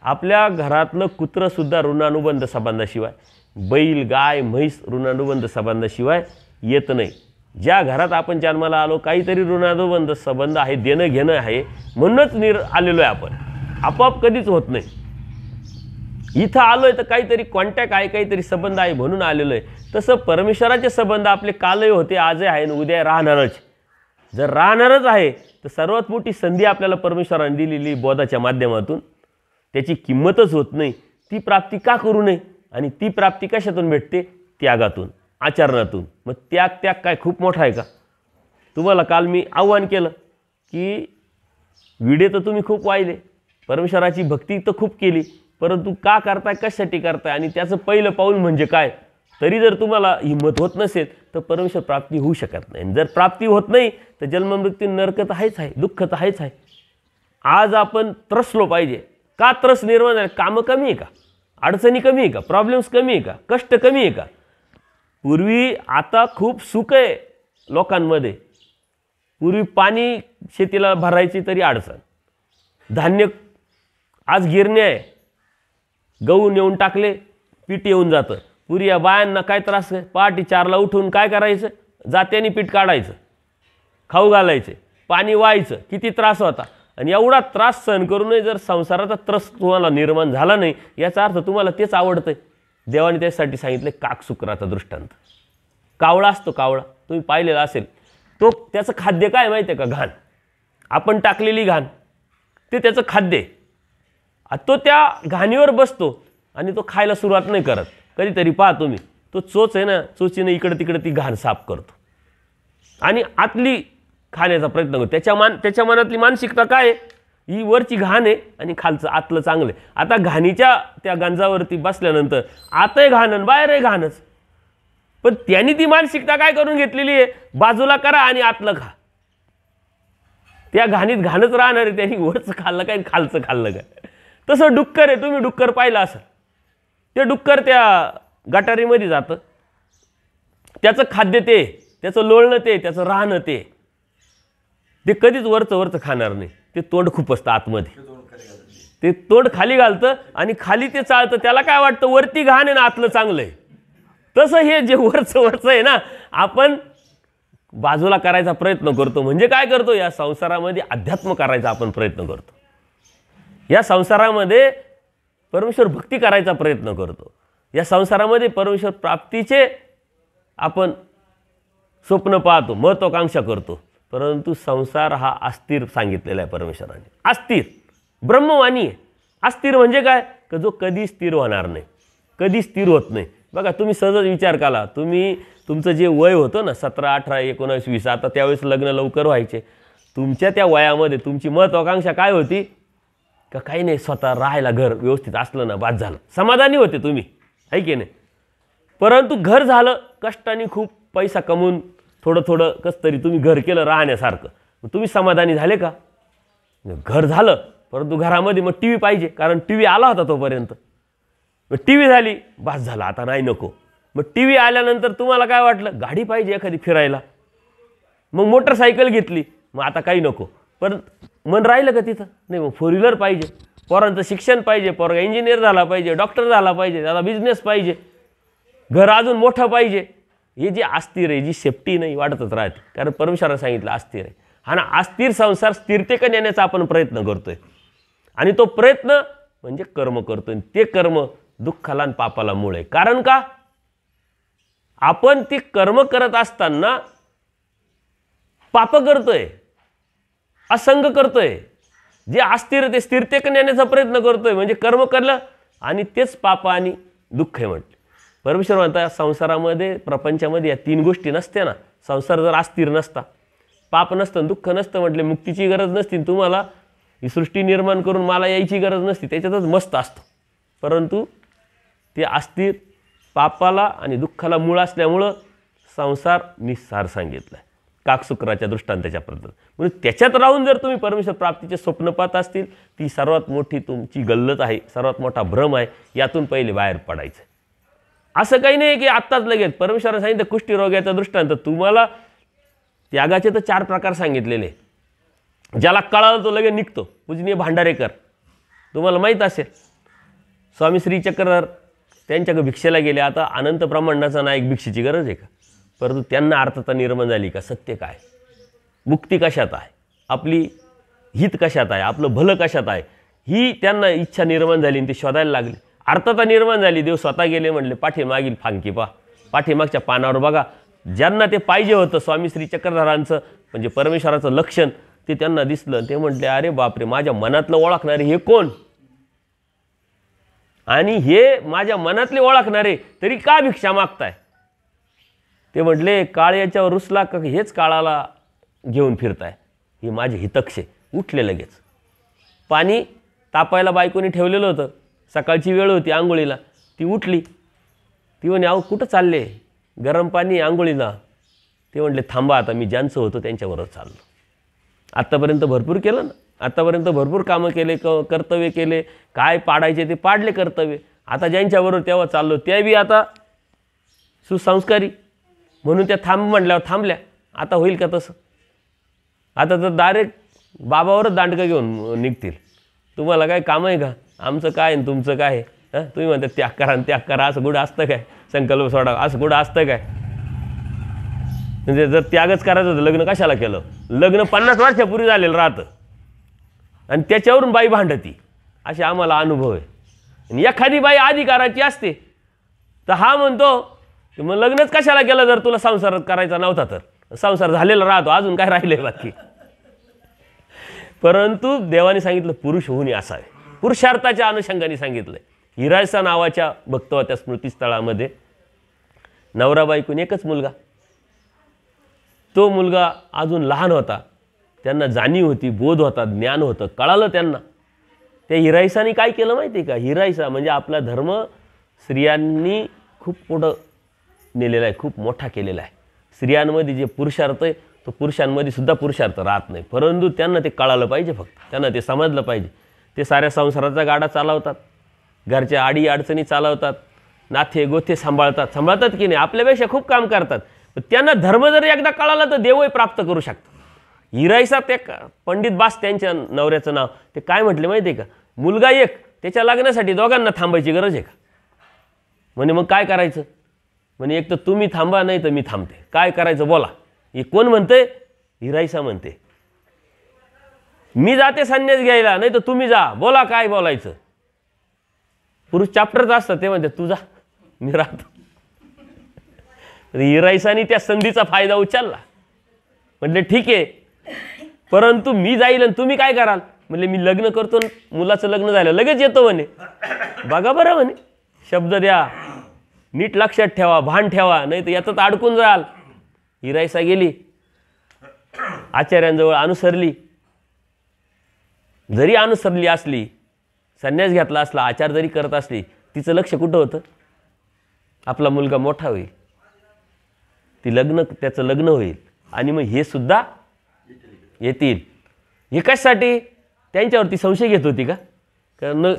आपल्या घरातलं कुत्रंसुद्धा ऋणानुबंध संबंधाशिवाय, बैल, गाय, म्हैस ऋणानुबंध संबंधाशिवाय येत नाही. ज्या घरात आपण जन्माला आलो काहीतरी ऋणानुबंध संबंध आहे, देणं घेणं आहे, म्हणूनच आलेलो आहे आपण. आपोआप कधीच होत नाही. इथं आलोय तर काहीतरी कॉन्टॅक्ट आहे, काहीतरी संबंध आहे म्हणून आलेलो आहे. तसं परमेश्वराचे संबंध आपले कालही होते, आजही आहे आणि उद्या राहणारच. जर राहणारच आहे तर सर्वात मोठी संधी आपल्याला परमेश्वराने दिलेली बोधाच्या माध्यमातून, त्याची किंमतच होत नाही. ती प्राप्ती का करू नये, आणि ती प्राप्ती कशातून भेटते, त्यागातून, आचरणातून. मग त्याग काय खूप मोठा आहे का. तुम्हाला काल मी आव्हान केलं की विडे तर तुम्ही खूप वाहिले, परमेश्वराची भक्ती तर खूप केली, परंतु का करताय, कशासाठी करताय, आणि त्याचं पहिलं पाऊल म्हणजे काय. तरी जर तुम्हाला हिंमत होत नसेल तर परमेश्वर प्राप्ती होऊ शकत नाही. जर प्राप्ती होत नाही तर जन्ममृत्यू, नरक तर आहेच आहे, दुःख तर आहेच आहे. आज आपण त्रसलो पाहिजे. का त्रस निर्माण झाला, कामं कमी आहे का, अडचणी कमी आहे का, प्रॉब्लेम्स कमी आहे का, कष्ट कमी आहे का. पूर्वी आता खूप सुख आहे, लोकांमध्ये पूर्वी पाणी शेतीला भरायची तरी अडचण, धान्य आज गिरण्या आहे, गहू नेऊन टाकले पीठ येऊन जातं. पूर्वी या बायांना काय त्रास आहे, पहाटे 4ला उठून काय करायचं, जात्याने पीठ काढायचं, खाऊ घालायचे, पाणी व्हायचं, किती त्रास होता. आणि एवढा त्रास सहन करूनही जर संसाराचा त्रस तुम्हाला निर्माण झाला नाही, याचा अर्थ तुम्हाला तेच आवडतंय. देवाने त्यासाठी सांगितले काकसुकराचा दृष्टांत. कावळा असतो, कावळा तुम्ही पाहिलेला असेल, तो त्याचं खाद्य काय माहिती आहे का, घाण. आपण टाकलेली घाण ते त्याचं खाद्य आहे. तो त्या घाणीवर बसतो आणि तो खायला सुरुवात नाही करत. कधीतरी पहा तुम्ही, तो चोच आहे ना, चोचीने इकडे तिकडे ती घाण साफ करतो आणि आतली खाण्याचा प्रयत्न करतो. त्याच्या मनातली मानसिकता काय आहे, ही वरची घाण आहे आणि खालचं आतलं चांगलं आहे. आता घाणीच्या त्या गंजावरती बसल्यानंतर आतही घाण आणि बाहेरही घाणच. पण त्यांनी ती मानसिकता काय करून घेतलेली आहे, बाजूला करा आणि आतलं खा. त्या घाणीत घाणच राहणार आहे. त्यांनी वरचं खाल्लं काय खालचं खाल्लं काय. तसं डुक्कर आहे, तुम्ही डुक्कर पाहिलं असेल. ते डुक्कर त्या गटारीमध्ये जातं, त्याचं खाद्य ते, त्याचं लोळणं ते, त्याचं राहणं ते कधीच वरचं खाणार नाही. ते तोंड खूप असतं आतमध्ये, ते तोंड खाली घालतं आणि खाली ते चालतं. त्याला काय वाटतं, वरती घाण आहे ना आतलं चांगलं आहे. तसं हे जे वरचं आहे ना, आपण बाजूला करायचा प्रयत्न करतो. म्हणजे काय करतो, या संसारामध्ये अध्यात्म करायचा आपण प्रयत्न करतो. या संसारामध्ये परमेश्वर भक्ती करायचा प्रयत्न करतो. या संसारामध्ये परमेश्वर प्राप्तीचे आपण स्वप्न पाहतो, महत्त्वाकांक्षा करतो. परंतु संसार हा अस्थिर सांगितलेला आहे परमेश्वराने. अस्थिर ब्रह्मवाणी आहे. अस्थिर म्हणजे काय, की जो कधी स्थिर होणार नाही, कधी स्थिर होत नाही. बघा तुम्ही सहज विचार करा, तुमचं जे वय होतं ना 17, 18, 19, 20, आता त्यावेळेस लग्न लवकर व्हायचे. तुमच्या त्या वयामध्ये तुमची महत्त्वाकांक्षा काय होती, का काही नाही, स्वतः राहायला घर व्यवस्थित असलं ना बाद झालं, समाधानी होते तुम्ही, आहे की नाही. परंतु घर झालं, कष्टाने खूप पैसा कमवून थोडं कसं तरी तुम्ही घर केलं राहण्यासारखं, मग तुम्ही समाधानी झाले का. घर झालं, परंतु घरामध्ये मग TV पाहिजे, कारण TV आला होता तोपर्यंत. मग TV झाली, बास झाला, आता नाही नको. मग TV आल्यानंतर तुम्हाला काय वाटलं, गाडी पाहिजे एखादी फिरायला. मग मोटरसायकल घेतली, मग आता काही नको. पण मन राहिलं का तिथं, नाही. मग 4 व्हीलर पाहिजे, पोरांचं शिक्षण पाहिजे, पोरगा इंजिनियर झाला पाहिजे, डॉक्टर झाला पाहिजे, त्याला बिझनेस पाहिजे, घर अजून मोठं पाहिजे. हे जे अस्थिर आहे, जी सेफ्टी नाही वाढतच राहते. कारण परमेश्वराने सांगितलं अस्थिर आहे. हा ना, अस्थिर संसार स्थिरतेकडे नेण्याचा आपण प्रयत्न करतोय. आणि तो प्रयत्न म्हणजे कर्म करतोय. ते कर्म दुःखाला आणि पापाला मूळ आहे. कारण का, आपण ती कर्म करत असताना पाप करतोय, असंग करतोय. जे अस्थिर ते स्थिरतेकडे नेण्याचा प्रयत्न करतोय, म्हणजे कर्म करलं आणि तेच पाप आणि दुःख आहे म्हटले. परमेश्वर म्हणता संसारामध्ये, प्रपंचामध्ये या 3 गोष्टी नसत्या ना, संसार जर अस्थिर नसता, पाप नसतं, दुःख नसतं, म्हटले मुक्तीची गरज नसती, तुम्हाला ही सृष्टी निर्माण करून मला यायची गरज नसती, त्याच्यातच मस्त असतो. परंतु ते अस्थिर, पापाला आणि दुःखाला मूळ असल्यामुळं संसार निस्सार सांगितलं आहे काकसुकराच्या दृष्टांताच्या पद्धत. म्हणून त्याच्यात राहून जर तुम्ही परमेश्वर प्राप्तीचे स्वप्न पाहत असतील, ती सर्वात मोठी तुमची गल्लत आहे, सर्वात मोठा भ्रम आहे. यातून पहिले बाहेर पडायचं. असं काही नाही की आत्ताच लगेच. परमेश्वराने सांगितलं कुष्ठरोगाचा दृष्टांत, तुम्हाला त्यागाचे तर 4 प्रकार सांगितलेले. ज्याला कळालं तो लगेच निघतो. पूजनीय भांडारेकर तुम्हाला माहीत असेल, स्वामी श्री चक्रधर त्यांच्याकडे भिक्षेला गेले. आता अनंत ब्रह्मांडाचा नायक भिक्षेची गरज आहे का. परंतु त्यांना अर्थता निर्माण झाली का, सत्य काय, मुक्ती कशात आहे, आपली हित कशात आहे, आपलं भलं कशात आहे, ही त्यांना इच्छा निर्माण झाली आणि ते शोधायला लागले. अर्थता निर्माण झाली. देव स्वतः गेले, म्हणले पाठीमागील फांकी पहा, पाठीमागच्या पानावर बघा. ज्यांना ते पाहिजे होतं स्वामी श्री चक्रधरांचं म्हणजे परमेश्वराचं लक्षण, ते त्यांना दिसलं. ते म्हटले अरे बापरे, माझ्या मनातलं ओळखणारे हे कोण, आणि हे माझ्या मनातले ओळखणारे तरी का भिक्षा मागताय. ते म्हटले काळ याच्यावर रुसला का, हेच काळाला घेऊन फिरताय, हे माझे हितक्षे. उठले लगेच. पाणी तापायला बायकोनी ठेवलेलं होतं, सकाळची वेळ होती आंघोळीला. ती उठली, ती म्हणे अहो कुठं चालले, गरम पाणी आंघोळीला. ते म्हटले थांबा, आता मी ज्यांचं होतं त्यांच्याबरोबर चाललो. आत्तापर्यंत भरपूर केलं ना, आत्तापर्यंत भरपूर कामं केले, कर्तव्य केले, काय पाडायचे ते पाडले कर्तव्य. आता ज्यांच्याबरोबर तेव्हा चाललो, त्या बी आता सुसंस्कारी म्हणून त्या थांब म्हटल्यावर थांबल्या. आता होईल का तसं? आता तर डायरेक्ट बाबावरच दांडकं घेऊन निघतील. तुम्हाला काय काम आहे का? आमचं काय आणि तुमचं काय आहे? हां, तुम्ही म्हणता त्याग करा आणि त्याग करा, असं कुठं असतं काय? संकल्प सोडा असं कुठं असतं काय? म्हणजे जर त्यागच करायचं होतं लग्न कशाला केलं? लग्न 50 वर्षापूर्वी झालेलं राहतं आणि त्याच्यावरून बाई भांडती, असे आम्हाला अनुभव आहे. आणि एखादी बाई अधिकाराची असते तर हा म्हणतो की मग लग्नच कशाला केलं जर तुला संसार करायचा नव्हता तर? संसार झालेला राहतो, अजून काय राहिले बाकी. परंतु देवाने सांगितलं पुरुष होऊन असावे, पुरुषार्थाच्या अनुषंगाने सांगितलं. हिरायसा नावाच्या भक्तवत्या स्मृतिस्थळामध्ये नवरा बायकोने एकच मुलगा. तो मुलगा अजून लहान होता, त्यांना जाणीव होती, बोध होता, ज्ञान होतं, कळालं त्यांना. त्या हिरायसाने काय केलं माहिती आहे का? हिरायसा म्हणजे आपला धर्म स्त्रियांनी खूप पुढं नेलेला आहे, खूप मोठा केलेला आहे. स्त्रियांमध्ये जे पुरुषार्थ आहे तो पुरुषांमध्ये सुद्धा पुरुषार्थ राहत नाही. परंतु त्यांना ते कळालं पाहिजे, फक्त त्यांना ते समजलं पाहिजे. ते साऱ्या संसाराचा गाडा चालवतात, घरच्या आडी अडचणी चालवतात, नाथे गोथे सांभाळतात की नाही, आपल्यापेक्षा खूप काम करतात. पण त्यांना धर्म जर एकदा कळाला तर देवही प्राप्त करू शकतात. हिरायसा ते पंडित बास त्यांच्या नवऱ्याचं नाव, ते काय म्हटले माहिती आहे का? मुलगा एक, त्याच्या लग्नासाठी दोघांना थांबायची गरज आहे का? म्हणे मग काय करायचं? म्हणे एक तर तुम्ही थांबा, नाही तर मी थांबते. काय करायचं बोला. हे कोण म्हणते? हिरायसा म्हणते. मी जाते संन्यास घ्यायला, नाही तर तुम्ही जा, बोला काय बोलायचं. पुरुष चॅप्टरच असतात, ते म्हणते तू जा, मी राहतो. हिरायसानी त्या संधीचा फायदा उचलला. म्हटले ठीक आहे, परंतु मी जाईल आणि तुम्ही काय कराल? म्हणजे मी लग्न करतो, मुलाचं लग्न झालं लगेच येतो म्हणे. बघा बरं म्हणे, शब्द द्या, नीट लक्षात ठेवा, भान ठेवा, नाही तर याच्यात अडकून जाल. हिरायसा गेली, आचार्यांजवळ अनुसरली. जरी अनुसरली असली, संन्यास घेतला असला, आचार जरी करत असली, तिचं लक्ष कुठं होतं? आपला मुलगा मोठा होईल, त्याचं लग्न होईल आणि मग हे सुद्धा येतील. हे कशासाठी? त्यांच्यावरती संशय घेत होती का?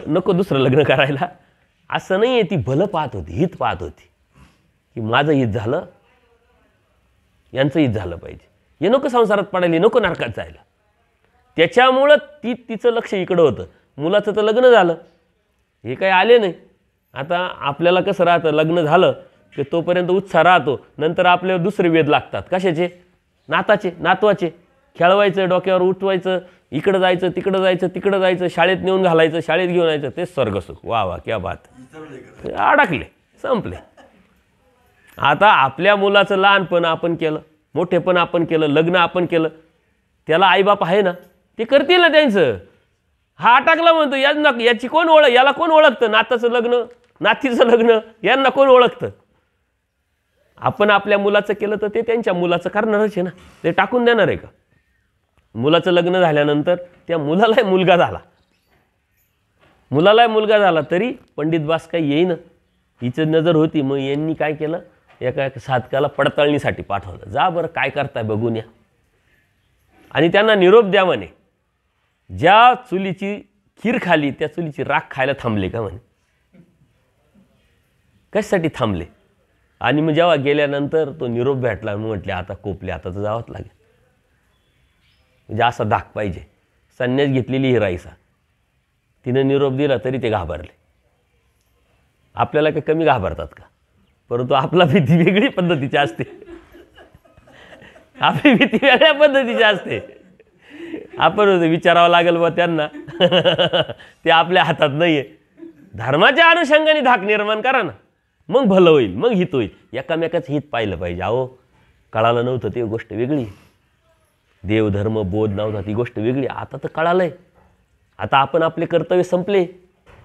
नको दुसरं लग्न करायला? असं नाही आहे. ती भलं पाहत होती, हित पाहत होती की माझं हित झालं, यांचं हित झालं पाहिजे, हे नको संसारात पडायला, नको नरकात जायला. त्याच्यामुळं तिचं लक्ष इकडं होतं. मुलाचं तर लग्न झालं, हे काही आले नाही. आता आपल्याला कसं राहतं, लग्न झालं की तोपर्यंत उत्साह राहतो, नंतर आपल्याला दुसरे वेध लागतात. कशाचे? नातवाचे. खेळवायचं, डोक्यावर उठवायचं, इकडं जायचं, तिकडं जायचं, शाळेत नेऊन घालायचं, शाळेत घेऊन यायचं, ते स्वर्गसुख. वा वा क्या बात. अडकले, संपले. आता आपल्या मुलाचं लहानपण आपण केलं, मोठेपण आपण केलं, लग्न आपण केलं, त्याला आईबाप आहे ना, ते करतील ना त्यांचं. हा अटकला म्हणतो, याची कोण याला कोण ओळखतं? नाताचं लग्न, नातीचं लग्न, यांना कोण ओळखतं? आपण आपल्या मुलाचं केलं तर ते त्यांच्या मुलाचं करणारच आहे ना, ते टाकून देणार आहे का? मुलाचं लग्न झाल्यानंतर त्या मुलालाही मुलगा झाला तरी पंडित बास काही येईन, हिची नजर होती. मग यांनी काय केलं, एका साधकाला पडताळणीसाठी पाठवलं. जा बरं काय करताय बघून या, आणि त्यांना निरोप द्या म्हणे. ज्या चुलीची खीर खाली त्या चुलीची राख खायला थांबले का म्हणे? कशासाठी थांबले? आणि मग जेव्हा गेल्यानंतर तो निरोप भेटला, म्हटले आता कोपले, आता तर जावंच लागेल. म्हणजे असा धाक पाहिजे. संन्यास घेतलेली हिरायसा, तिनं निरोप दिला तरी ते घाबरले. आपल्याला काही कमी घाबरतात का? परंतु आपला भीती वेगळी पद्धतीची असते. आपली भीती वेगळ्या पद्धतीची असते. आपण विचारावं लागेल बा त्यांना. ते आपल्या हातात नाही आहे. धर्माच्या अनुषंगाने धाक निर्माण करा ना, मग भलं होईल, मग हित होईल. एकामेकाचं हित पाहिलं पाहिजे. अहो कळालं नव्हतं ती गोष्ट वेगळी, देवधर्म बोध नव्हता ती गोष्ट वेगळी. आता तर कळालंय. आता आपण आपले कर्तव्य संपले.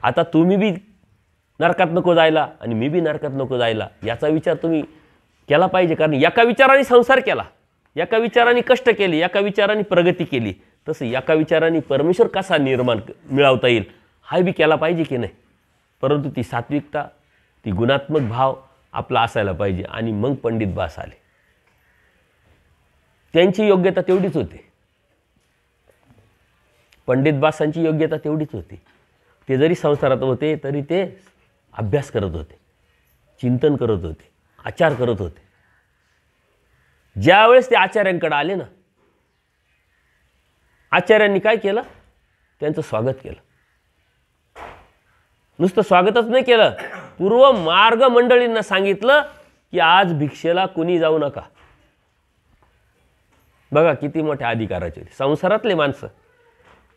आता तुम्ही बी नरकात नको जायला आणि मी बी नरकात नको जायला, याचा विचार तुम्ही केला पाहिजे. कारण एका विचाराने संसार केला, एका विचाराने कष्ट केले, एका विचाराने प्रगती केली, तसं एका विचाराने परमेश्वर कसा मिळवता येईल हा बी केला पाहिजे की नाही. परंतु ती सात्विकता, ती गुणात्मक भाव आपला असायला पाहिजे. आणि मग पंडित बास आले. त्यांची योग्यता तेवढीच होती. पंडित बासांची योग्यता तेवढीच होती. ते जरी संसारात होते तरी ते अभ्यास करत होते, चिंतन करत होते, आचार करत होते. ज्यावेळेस ते आचार्यांकडे आले ना, आचार्यांनी काय केलं, त्यांचं स्वागत केलं. नुसतं स्वागतच नाही केलं, पूर्व मार्ग मंडळींना सांगितलं की आज भिक्षेला कुणी जाऊ नका. बघा किती मोठ्या अधिकाराचे संसारातले माणसं.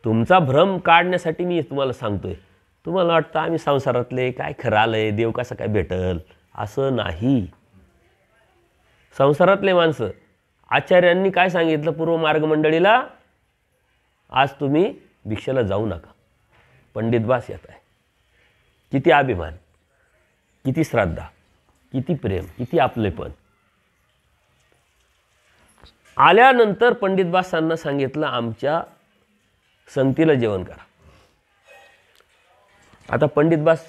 तुमचा भ्रम काढण्यासाठी मी तुम्हाला सांगतोय. तुम्हाला वाटतं आम्ही संसारातले काय खरं आलंय, देव कसा काय भेटल, असं नाही. संसारातले माणसं. आचार्यांनी काय सांगितलं पूर्व मार्ग मंडळीला, आज तुम्ही भिक्षेला जाऊ नका. पंडित बास येत आहे. किती अभिमान, किती श्रद्धा, किती प्रेम, किती आपलेपण. आल्यानंतर पंडित बासांना सांगितलं आमच्या संगतीला जेवण करा. आता पंडित बास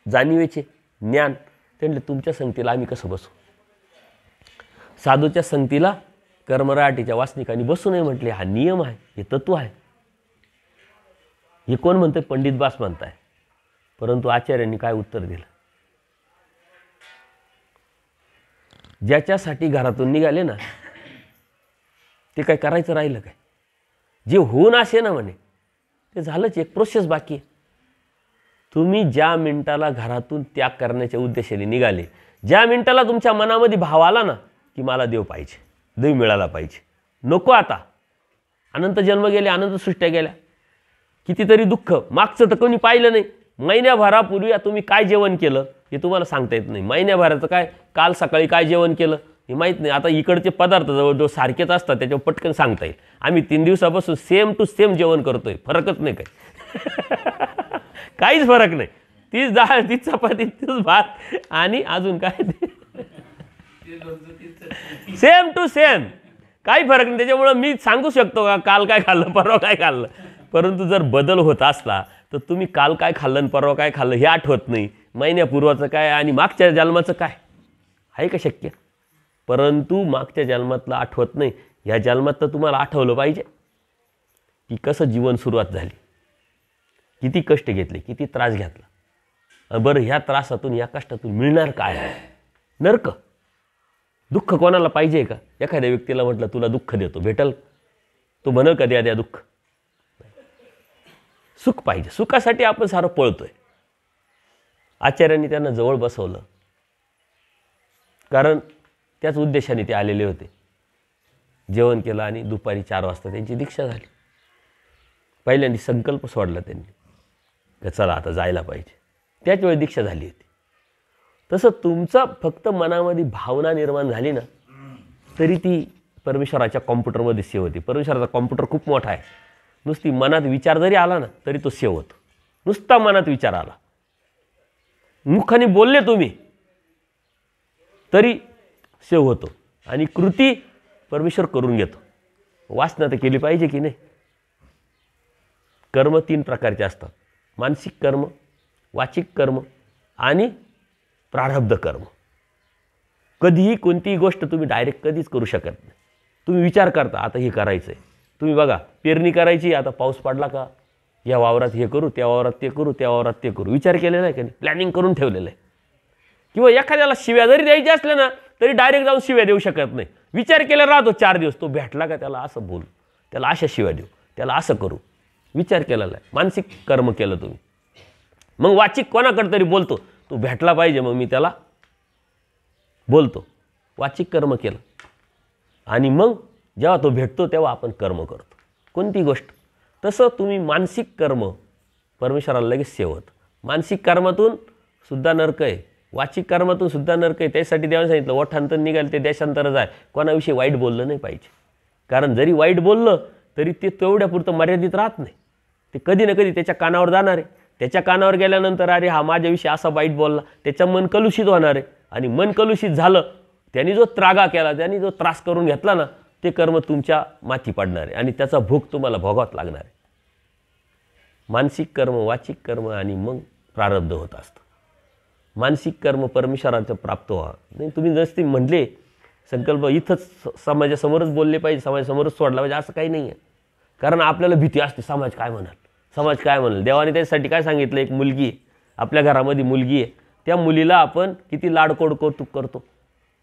जाणीवेचे ज्ञान, त्यांनी तुमच्या संगतीला आम्ही कसं बसू. साधूच्या संगतीला कर्मराटीच्या वासनिकांनी बसू नये म्हटले. हा नियम आहे, हे तत्व आहे. हे कोण म्हणते, पंडित बास म्हणताय. परंतु आचार्यांनी काय उत्तर दिलं, ज्याच्यासाठी घरातून निघाले ना ते काय करायचं राहिलं काय. जे होऊन असे ना म्हणे ते झालंच, एक प्रोसेस बाकी आहे. तुम्ही ज्या मिनिटाला घरातून त्याग करण्याच्या उद्देशाने निघाले, ज्या मिनिटाला तुमच्या मनामध्ये भाव आला ना की मला देव पाहिजे, देव मिळाला पाहिजे, नको आता अनंत जन्म गेले, अनंत सृष्ट्या गेल्या, कितीतरी दुःख, मागचं तर कोणी पाहिलं नाही. महिन्याभरापूर्वी तुम्ही काय जेवण केलं हे तुम्हाला सांगता येत नाही. महिन्याभराचं काय, काल सकाळी काय जेवण केलं हे माहीत नाही. आता इकडचे पदार्थ जवळजवळ सारखेच असतात, त्याच्यावर पटकन सांगता येईल. आम्ही 3 दिवसापासून सेम टू सेम जेवण करतोय, फरकच नाही काही. काहीच फरक नाही. तीच डाळ, तीच चपाती, तीच भात आणि अजून काय सेम टू सेम, काही फरक नाही. त्याच्यामुळं मी सांगू शकतो का काल काय खाल्लं, परवा काय खाल्लं. परंतु जर बदल होत असला तर तुम्ही काल काय खाल्लं आणि परवा काय खाल्लं हे आठवत नाही. महिन्यापूर्वाचं काय आणि मागच्या जन्माचं काय आहे का शक्य. परंतु मागच्या जन्मातलं आठवत नाही. ह्या जन्मात तर तुम्हाला आठवलं पाहिजे की कसं जीवन सुरुवात झाली, किती कष्ट घेतले, किती त्रास घेतला. बरं, ह्या त्रासातून, या कष्टातून मिळणार काय आहे, नरक. दुःख कोणाला पाहिजे का. एखाद्या व्यक्तीला म्हटलं तुला दुःख देतो, भेटल तो म्हणेल का द्या दुःख. सुख पाहिजे, सुखासाठी आपण सारं पळतोय. आचार्यांनी त्यांना जवळ बसवलं, कारण त्याच उद्देशाने ते आलेले होते. जेवण केलं आणि दुपारी 4 वाजता त्यांची दीक्षा झाली. पहिल्यांदा संकल्प सोडला त्यांनी की चला आता जायला पाहिजे, त्याच वेळी दीक्षा झाली होती. तसं तुमचा फक्त मनामध्ये भावना निर्माण झाली ना तरी ती परमेश्वराच्या कॉम्प्युटरमध्ये सेव होती. परमेश्वराचा कॉम्प्युटर खूप मोठा आहे. नुसती मनात विचार जरी आला ना तरी तो सेव होतो. नुसता मनात विचार आला, मुखाने बोलले तुम्ही तरी सेव होतो आणि कृती परमेश्वर करून घेतो. वासना तर केली पाहिजे की नाही. कर्म 3 प्रकारचे असतात, मानसिक कर्म, वाचिक कर्म आणि प्रारब्ध कर्म. कधीही कोणतीही गोष्ट तुम्ही डायरेक्ट कधीच करू शकत नाही. तुम्ही विचार करता आता हे करायचं आहे. तुम्ही बघा, पेरणी करायची, आता पाऊस पडला का, या वावरात हे करू, त्या वावरात ते करू, त्या वावरात ते करू, विचार केलेला आहे का नाही, प्लॅनिंग करून ठेवलेलं आहे. किंवा एखाद्याला शिव्या जरी द्यायच्या असल्या ना तरी डायरेक्ट जाऊन शिव्या देऊ शकत नाही. विचार केला राहतो 4 दिवस, तो भेटला का त्याला असं बोलू, त्याला अशा शिव्या देऊ, त्याला असं करू. विचार केलेला आहे, मानसिक कर्म केलं तुम्ही. मग वाचिक कोणाकडे तरी बोलतो, तो भेटला पाहिजे, मग मी त्याला बोलतो, वाचिक कर्म केलं. आणि मग जेव्हा तो भेटतो तेव्हा आपण कर्म करतो कोणती गोष्ट. तसं तुम्ही मानसिक कर्म परमेश्वराला लगेच सेव होतं. मानसिक कर्मातून सुद्धा नरक आहे, वाचिक कर्मातून सुद्धा नरक आहे. त्यासाठी देवाने सांगितलं ओठांतर निघाल ते देशांतरच आहे. कोणाविषयी वाईट बोललं नाही पाहिजे, कारण जरी वाईट बोललं तरी ते तेवढ्यापुरतं मर्यादित राहत नाही. ते कधी ना कधी त्याच्या कानावर जाणार आहे. त्याच्या कानावर गेल्यानंतर अरे हा माझ्याविषयी असा वाईट बोलला, त्याचं मन कलुषित होणार आहे. आणि मन कलुषित झालं, त्यांनी जो त्रागा केला, त्यांनी जो त्रास करून घेतला ना, ते कर्म तुमच्या माथी पडणार आहे आणि त्याचा भोग तुम्हाला भोगावा लागणार आहे. मानसिक कर्म, वाचिक कर्म आणि मग प्रारब्ध होत असतं. मानसिक कर्म परमेश्वराचं प्राप्त व्हा. नाही तुम्ही जसं म्हटले संकल्प इथंच समाजासमोरच बोलले पाहिजे, समाजासमोरच सोडला पाहिजे असं काही नाही आहे. कारण आपल्याला भीती असते, समाज काय म्हणाल, समाज काय म्हणाल. देवाने त्यासाठी काय सांगितलं, एक मुलगी आहे आपल्या घरामध्ये, मुलगी आहे, त्या मुलीला आपण किती लाडकोड कौतुक करतो,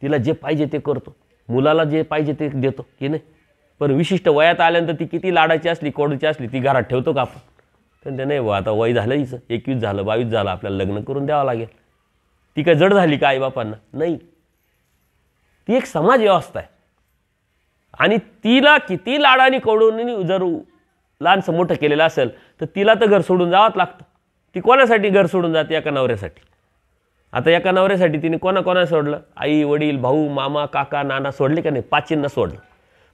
तिला जे पाहिजे ते करतो. मुलाला जे पाहिजे ते देतो की नाही, पण विशिष्ट वयात आल्यानंतर ती किती लाडाची असली कोडची असली ती घरात ठेवतो का आपण? पण ते नाही बा, आता वय झालं हिचं, 21 झालं 22 झालं, आपल्याला लग्न करून द्यावं लागेल. ती काय जड झाली का आईबापांना? नाही. ती एक समाज व्यवस्था आहे आणि तिला किती लाडाने कोडून जर लहानसं मोठं केलेलं असेल तर तिला तर घर सोडून जावंच लागतं. ती कोणासाठी घर सोडून जाते? एका नवऱ्यासाठी. आता एका नवऱ्यासाठी तिने कोणा सोडलं? आई वडील भाऊ मामा काका नाना सोडले का नाही? 5 सोडलं.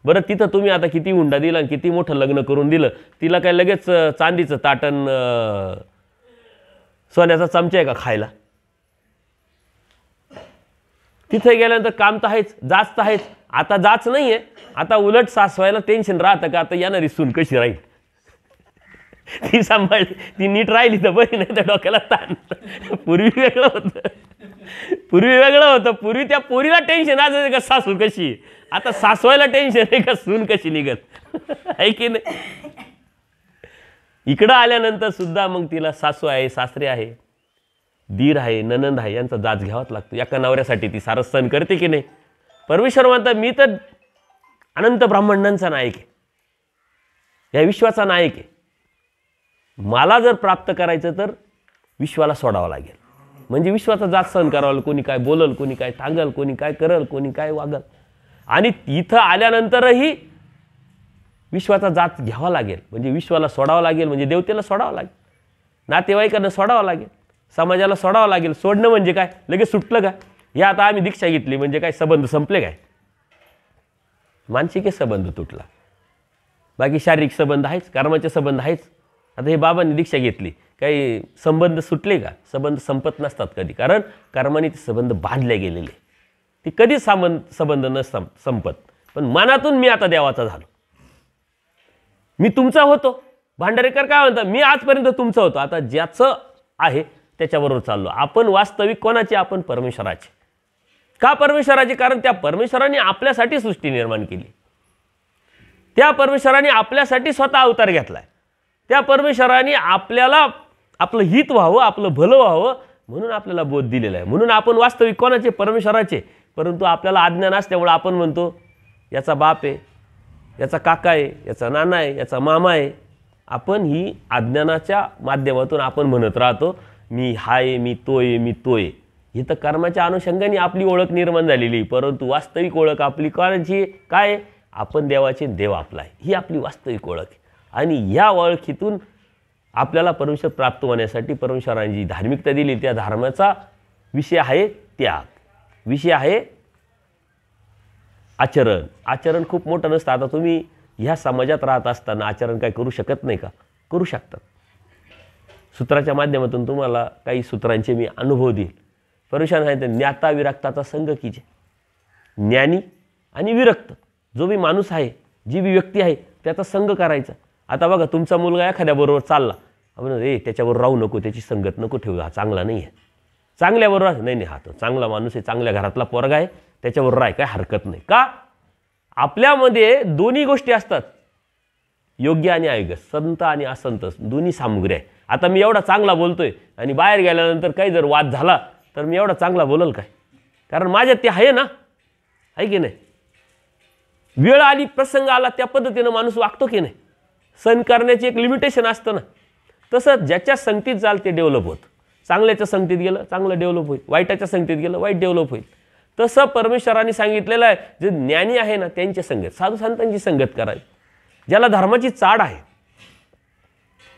बरं तिथं तुम्ही आता किती हुंडा दिला आणि किती मोठं लग्न करून दिलं, तिला काय लगेच चांदीचं ताटण सोन्याचा चमचा आहे का खायला? तिथे गेल्यानंतर काम तर आहेच, जाच तर आहेच. आता जाच नाही आहे, आता उलट सासवायला टेन्शन राहतं का आता येणारी सून कशी राहील, ती सांभाळली, ती नीट राहिली तर बरी, नाही तर डोक्याला ताण. पूर्वी वेगळं होतं. पूर्वी त्या पोरीला टेन्शन असायचं का सासू कशी, आता सासवायला टेन्शन आहे का सून कशी निघत, आहे की नाही? इकडं आल्यानंतर सुद्धा मग तिला सासू आहे, सासरे आहे, दीर आहे, ननंद आहे, यांचा जाच घ्यावाच लागतो. एका नवऱ्यासाठी ती सारं सण करते की नाही? परमेश्वर म्हणतात मी तर अनंत ब्रह्मांडांचा नायक आहे, या विश्वाचा नायक आहे. मला जर प्राप्त करायचं तर विश्वाला सोडावं लागेल. म्हणजे विश्वाचा जात सहन करावं लागेल. कोणी काय बोलल, कोणी काय सांगल, कोणी काय करल, कोणी काय वागल. आणि इथं आल्यानंतरही विश्वाचा जात घ्यावा लागेल. म्हणजे विश्वाला सोडावं लागेल, म्हणजे देवतेला सोडावं लागेल, नातेवाईकांना सोडावं लागेल, समाजाला सोडावं लागेल. सोडणं म्हणजे काय? लगेच सुटलं का? या आता आम्ही दीक्षा घेतली म्हणजे काय संबंध संपले काय? मानसिक संबंध तुटला, बाकी शारीरिक संबंध आहेच, कर्माचे संबंध आहेच. आता हे बाबांनी दीक्षा घेतली, काही संबंध सुटले का? संबंध संपत नसतात कधी, कारण कर्माने ते संबंध बांधले गेलेले. ती कधीच संबंध न संपत. पण मनातून मी आता देवाचा झालो, मी तुमचा होतो. भांडारेकर काय म्हणतात? मी आजपर्यंत तुमचा होतो, आता ज्याचं आहे त्याच्याबरोबर चाललो. आपण वास्तविक कोणाचे? आपण परमेश्वराचे. का परमेश्वराचे? कारण त्या परमेश्वराने आपल्यासाठी सृष्टी निर्माण केली, त्या परमेश्वराने आपल्यासाठी स्वतः अवतार घेतलाय, त्या परमेश्वराने आपल्याला आपलं हित व्हावं, आपलं भलं व्हावं म्हणून आपल्याला बोध दिलेला आहे. म्हणून आपण वास्तविक कोणाचे? परमेश्वराचे. परंतु आपल्याला अज्ञान असल्यामुळे आपण म्हणतो याचा बाप आहे, याचा काका आहे, याचा नाना आहे, याचा मामा आहे. आपण ही अज्ञानाच्या माध्यमातून आपण म्हणत राहतो मी हाय, मी तोय, मी तोय. ही तर कर्माच्या अनुषंगाने आपली ओळख निर्माण झालेली. परंतु वास्तविक ओळख आपली कोणाची? काय? आपण देवाचे, देव आपला आहे. ही आपली वास्तविक ओळख आहे. आणि या ओळखीतून आपल्याला परमेश्वर प्राप्त होण्यासाठी परमेश्वराने जी धार्मिकता दिली, त्या धर्माचा विषय आहे त्याग, विषय आहे आचरण. आचरण खूप मोठं नसतं. आता तुम्ही ह्या समाजात राहत असताना आचरण काय करू शकत नाही का? करू शकतात. सूत्राच्या माध्यमातून तुम्हाला काही सूत्रांचे मी अनुभव देईल. परमेश्वर सांगितलं ज्ञाता विरक्ताचा संघ कीजे. ज्ञानी आणि विरक्त जो बी माणूस आहे, जी बी व्यक्ती आहे, त्याचा संघ करायचा. आता बघा तुमचा मुलगा एखाद्याबरोबर चालला, आपण त्याच्याबरोबर राहू नको, त्याची संगत नको ठेवू, हा चांगला नाही आहे. चांगल्याबरोबर नाही, हा तो चांगला माणूस आहे, चांगल्या घरातला पोरगा आहे, त्याच्याबरोबर राह, काय हरकत नाही. का? आपल्यामध्ये दोन्ही गोष्टी असतात, योग्य आणि अयोग्य, संत आणि असंत, दोन्ही सामुग्री आहे. आता मी एवढा चांगला बोलतोय आणि बाहेर गेल्यानंतर काही जर वाद झाला तर मी एवढा चांगला बोलल काय? कारण माझ्यात ते आहे ना, आहे की नाही? वेळ आली, प्रसंग आला, त्या पद्धतीनं माणूस वागतो की नाही? सहन करण्याची एक लिमिटेशन असतं ना. तसं ज्याच्या संगतीत जाल ते डेव्हलप होतं. चांगल्याच्या संगतीत गेलं चांगलं डेव्हलप होईल, वाईटाच्या संगतीत गेलं वाईट डेव्हलप होईल. तसं परमेश्वराने सांगितलेलं आहे, जे ज्ञानी आहे ना त्यांची संगत, साधू संतांची संगत करावी. ज्याला धर्माची चाड आहे,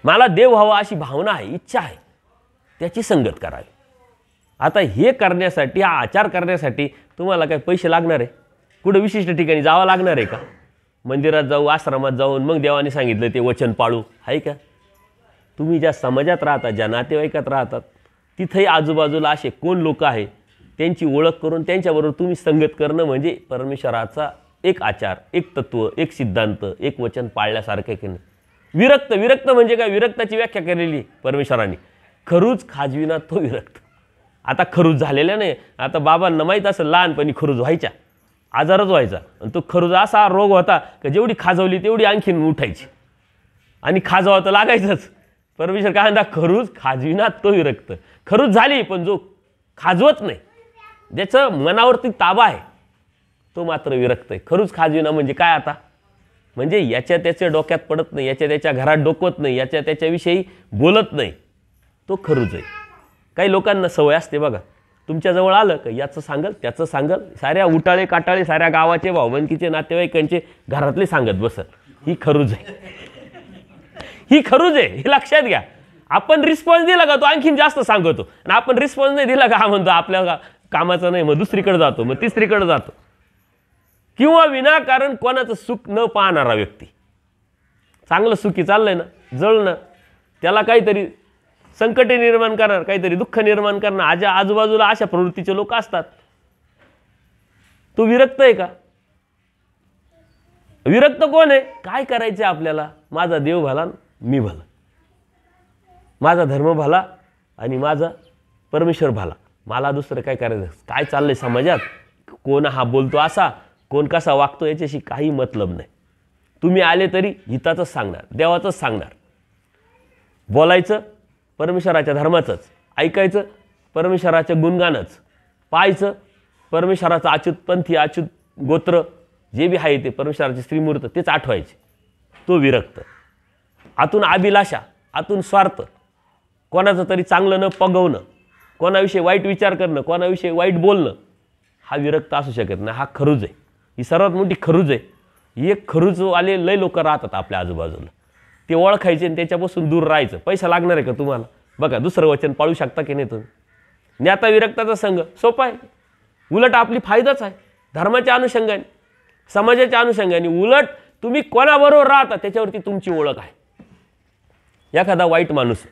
मला देव व्हावा अशी भावना आहे, इच्छा आहे, त्याची संगत करावी. आता हे करण्यासाठी, हा आचार करण्यासाठी तुम्हाला काय पैसे लागणार आहे? कुठं विशिष्ट ठिकाणी जावं लागणार आहे का? मंदिरात जाऊ, आश्रमात जाऊन मग देवाने सांगितलं ते वचन पाळू, आहे का? तुम्ही ज्या समाजात राहतात, ज्या नातेवाईकात राहतात, तिथेही आजूबाजूला असे कोण लोक आहे त्यांची ओळख करून त्यांच्याबरोबर तुम्ही संगत करणं म्हणजे परमेश्वराचा एक आचार, एक तत्व, एक सिद्धांत, एक वचन पाळल्यासारखं की नाही. विरक्त, विरक्त म्हणजे काय? विरक्ताची व्याख्या केलेली परमेश्वराने, खरूज खाजविना तो विरक्त. आता खरूज झालेला नाही. आता बाबांना माहीत असेल लहानपणी खरूज व्हायच्या, आजारच व्हायचा, आणि तो खरूज असा रोग होता की जेवढी खाजवली तेवढी आणखीन उठायची आणि खाजवावं तर लागायचंच. परमेश्वर काय म्हणता? खरूज खाजविना तो विरक्त. खरूज झाली पण जो खाजवत नाही, ज्याचं मनावरती ताबा आहे, तो मात्र विरक्त आहे. खरूच खाजविना म्हणजे काय आता? म्हणजे याच्या त्याच्या डोक्यात पडत नाही, याच्या त्याच्या घरात डोकवत नाही, याच्या त्याच्याविषयी बोलत नाही, तो खरूच आहे. काही लोकांना सवय असते बघा, तुमच्याजवळ आलं का याचं सांगल त्याचं सांगल, साऱ्या उटाळे काटाळे साऱ्या गावाचे भाऊबंदकीचे नातेवाईकांचे घरातले सांगत बसल. ही खरूच आहे, ही खरूच आहे, हे लक्षात घ्या. आपण रिस्पॉन्स दिला का तो आणखीन जास्त सांगतो, आणि आपण रिस्पॉन्स नाही दिला का म्हणतो आपल्या कामाचं नाही, मग दुसरीकडे जातो, मग तिसरीकडे जातो. किंवा विनाकारण कोणाचं सुख न पाहणारा व्यक्ती, चांगलं सुखी चाललंय ना, जळणं, त्याला काहीतरी संकटे निर्माण करणार, काहीतरी दुःख निर्माण करणार, आजूबाजूला अशा प्रवृत्तीचे लोक असतात. तो विरक्त आहे का? विरक्त कोण आहे? काय करायचं आपल्याला? माझा देव भला, मी भला, माझा धर्म भला आणि माझा परमेश्वर भला, मला दुसरं काय करायचं? काय चाललंय समाजात, कोण हा बोलतो असा, कोण कसा वागतो, याच्याशी काही मतलब नाही. तुम्ही आले तरी हिताचंच सांगणार, देवाचंच सांगणार. बोलायचं परमेश्वराच्या धर्माचंच, ऐकायचं परमेश्वराच्या गुणगानच, पाहायचं परमेश्वराचं अच्युतपंथी अच्युत गोत्र जे बी आहे ते परमेश्वराचे श्रीमूर्त तेच आठवायचे. तो विरक्त. आतून अभिलाषा, आतून स्वार्थ, कोणाचं तरी चांगलं न पगवणं, कोणाविषयी वाईट विचार करणं, कोणाविषयी वाईट बोलणं, हा विरक्त असू शकत नाही. हा खरूज आहे, ही सर्वात मोठी खरूज आहे. एक खरूजवाले लय लोक राहतात आपल्या आजूबाजूला, ते ओळखायचे आणि त्याच्यापासून दूर राहायचं. पैसा लागणार आहे का तुम्हाला? बघा, दुसरं वचन पाळू शकता की नाही तुम्ही? ज्ञाता विरक्ताचा संघ सोपा आहे, उलट आपली फायदाच आहे. धर्माच्या अनुषंगाने, समाजाच्या अनुषंगाने, उलट तुम्ही कोणाबरोबर राहता त्याच्यावरती तुमची ओळख आहे. एखादा वाईट माणूस,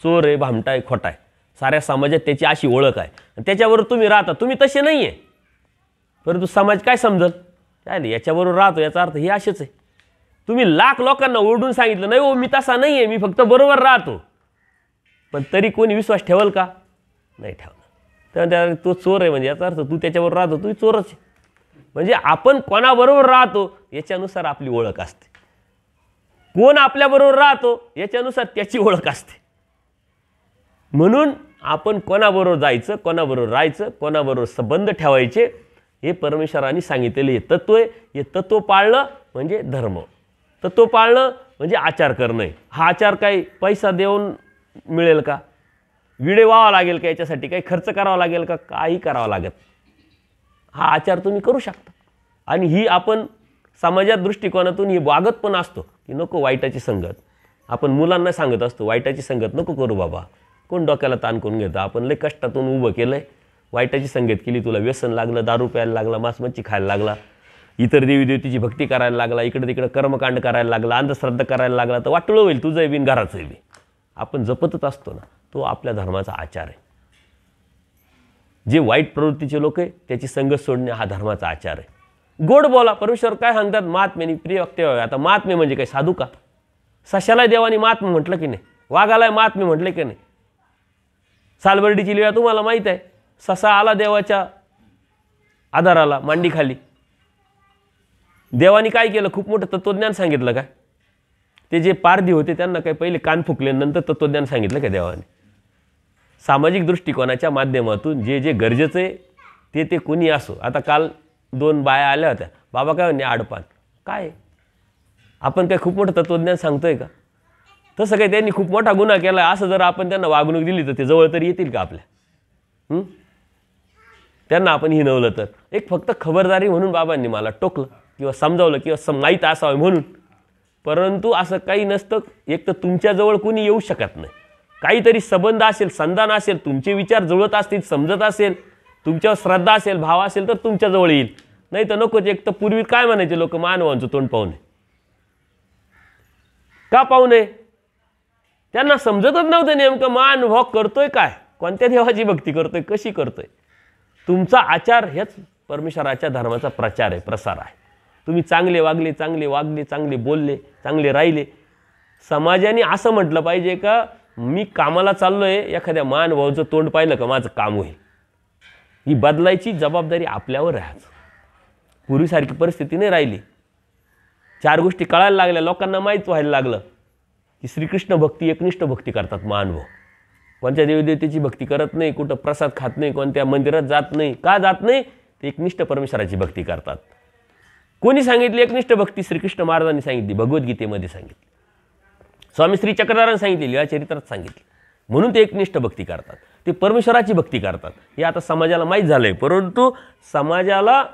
चोर आहे, भामटा आहे, खोटा आहे, साऱ्या समाजात त्याची अशी ओळख आहे, आणि त्याच्याबरोबर तुम्ही राहता. तुम्ही तसे नाही आहे, परंतु समाज काय समजल? काय याच्याबरोबर राहतो याचा अर्थ हे असेच आहे. तुम्ही लाख लोकांना ओरडून सांगितलं नाही हो मी तसा नाही आहे, मी फक्त बरोबर राहतो, पण तरी कोणी विश्वास ठेवल का? नाही ठेवणार. तर तो चोर आहे म्हणजे याचा अर्थ तू त्याच्याबरोबर राहतो, तू चोरच आहे. म्हणजे आपण कोणाबरोबर राहतो याच्यानुसार आपली ओळख असते. कोण आपल्याबरोबर राहतो याच्यानुसार त्याची ओळख असते. म्हणून आपण कोणाबरोबर जायचं, कोणाबरोबर राहायचं, कोणाबरोबर संबंध ठेवायचे, हे परमेश्वराने सांगितलेले हे तत्व आहे. हे तत्व पाळलं म्हणजे धर्म, तत्व पाळणं म्हणजे आचार करणं. हा आचार काही पैसा देऊन मिळेल का? विडे व्हावा लागेल का? याच्यासाठी काही खर्च करावा लागेल का? काही करावं लागत. हा आचार तुम्ही करू शकता. आणि ही आपण समाजात दृष्टिकोनातून ही वागत पण असतो की नको वाईटाची संगत. आपण मुलांना सांगत असतो वाईटाची संगत नको करू बाबा, कोण डोक्याला ताण करून घेतं, आपण लय कष्टातून उभं केलं आहे, वाईटाची संगत केली, तुला व्यसन लागलं, दारू प्यायला लागला, मांस मच्छी खायला लागला, इतर देवी देवतीची भक्ती करायला लागला, इकडे तिकडे कर्मकांड करायला लागला, अंधश्रद्धा करायला लागला, तर वाटलं होईल तुझंही बिन घराचंही बी. आपण जपतच असतो ना, तो आपल्या धर्माचा आचार आहे. जे वाईट प्रवृत्तीचे लोक आहे त्याची संगत सोडणे हा धर्माचा आचार आहे. गोड बोला. परमेश्वर काय सांगतात? महात्म्यानी प्रिय वक्ते व्हावे. आता महात्मे म्हणजे काय साधू का? सशाला देवानी महात्मा म्हटलं की नाही? वाघाला महात्मे म्हटले की नाही? सालबर्डीची लीळा तुम्हाला माहीत आहे. ससा आला देवाच्या आधाराला मांडीखाली, देवानी काय केलं? खूप मोठं तत्वज्ञान सांगितलं काय? ते जे पारधी होते त्यांना काय पहिले कान फुकले, नंतर तत्वज्ञान सांगितलं का देवाने? सामाजिक दृष्टिकोनाच्या माध्यमातून जे जे गरजेचं आहे ते कोणी असो. आता काल 2 बाया आल्या होत्या, बाबा काय म्हणणे आडपान काय? आपण काय खूप मोठं तत्वज्ञान सांगतोय का? तसं काही त्यांनी खूप मोठा गुन्हा केला असं जर आपण त्यांना वागणूक दिली तर ते जवळ तरी येतील का आपल्या? त्यांना आपण हिनवलं तर एक फक्त खबरदारी म्हणून बाबांनी मला टोकलं किंवा समजावलं किंवा माहीत असावं म्हणून. परंतु असं काही नसतं. एक तर तुमच्याजवळ कोणी येऊ शकत नाही. काहीतरी संबंध असेल, संधान असेल, तुमचे विचार जुळत असतील, समजत असेल, तुमच्यावर श्रद्धा असेल, भाव असेल तर तुमच्याजवळ येईल. नाही तर नकोच. एक तर पूर्वी काय म्हणायचे लोक? मानवांचं तोंड पाहू नये. का पाहू नये? त्यांना समजतच नव्हतं नेमकं मानव करतोय काय, कोणत्या देवाची भक्ती करतोय, कशी करतोय. तुमचा आचार हेच परमेश्वराच्या धर्माचा प्रचार आहे, प्रसार आहे. तुम्ही चांगले वागले, चांगले वागले, चांगले बोलले, चांगले राहिले. समाजाने असं म्हटलं पाहिजे का मी कामाला चाललोय, एखाद्या मानवाचं तोंड पाहिलं का माझं काम होईल. ही बदलायची जबाबदारी आपल्यावर आहे. पूर्वीसारखी परिस्थिती नाही राहिली. 4 गोष्टी कळायला लागल्या, लोकांना माहीत व्हायला लागलं की श्रीकृष्ण भक्ती एकनिष्ठ भक्ती करतात मानव. कोणत्या देवीदेवतेची भक्ती करत नाही, कुठं प्रसाद खात नाही, कोणत्या मंदिरात जात नाही. का जात नाही? ते एकनिष्ठ परमेश्वराची भक्ती करतात. कोणी सांगितली एकनिष्ठ भक्ती? श्रीकृष्ण महाराजांनी सांगितली, भगवद्गीतेमध्ये सांगितली, स्वामी श्री चक्रधरांनी सांगितली, लीळाचरित्रात सांगितली. म्हणून ते एकनिष्ठ भक्ती करतात, ते परमेश्वराची भक्ती करतात. हे आता समाजाला माहीत झालं आहे, परंतु समाजाला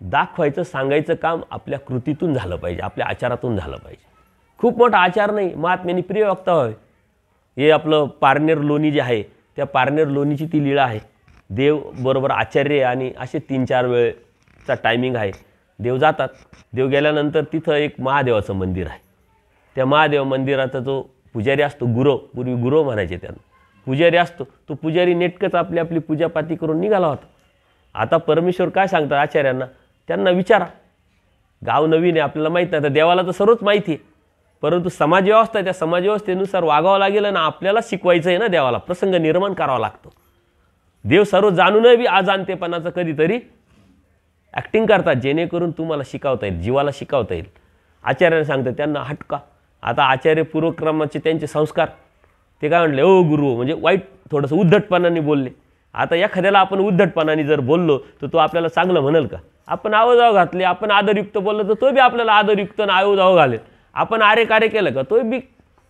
दाखवायचं सांगायचं काम आपल्या कृतीतून झालं पाहिजे, आपल्या आचारातून झालं पाहिजे. खूप मोठा आचार नाही, महात्म्याने प्रिय वक्ता व्हावे. हे आपलं पारनेर लोणी जे आहे, त्या पारनेर लोणीची ती लीळा आहे. देव बरोबर आचार्य आणि असे 3-4 वेळचा टायमिंग आहे. देव जातात, देव गेल्यानंतर तिथं एक महादेवाचं मंदिर आहे. त्या महादेव मंदिराचा जो पुजारी असतो, गुरव, पूर्वी गुरव म्हणायचे त्यांना, पुजारी असतो, तो पुजारी नेटकंच आपली आपली पूजापाती करून निघाला होता. आता परमेश्वर काय सांगतात आचार्यांना? त्यांना विचारा, गाव नवीन आहे, आपल्याला माहीत नाही. तर देवाला तर सर्वच माहिती आहे, परंतु समाजव्यवस्था, त्या समाजव्यवस्थेनुसार वागावं लागेल आणि आपल्याला शिकवायचं आहे ना, देवाला प्रसंग निर्माण करावा लागतो. देव सर्व जाणूनही बी अजाणतेपणाचं कधीतरी ॲक्टिंग करतात, जेणेकरून तुम्हाला शिकवता येईल, जीवाला शिकवता येईल. आचार्याने सांगतात त्यांना हटका. आता आचार्य पूर्वक्रमाचे त्यांचे संस्कार, ते काय म्हटले, ओ गुरु, म्हणजे वाईट थोडंसं उद्धटपणाने बोलले. आता एखाद्याला आपण उद्धटपणाने जर बोललो तर तो आपल्याला चांगलं म्हणेल का? आपण आवजाव घातले, आपण आदरयुक्त बोललो तर तो बी आपल्याला आदरयुक्त आणि आवजाव घालेल. आपण आरे कार्य केलं का तो बी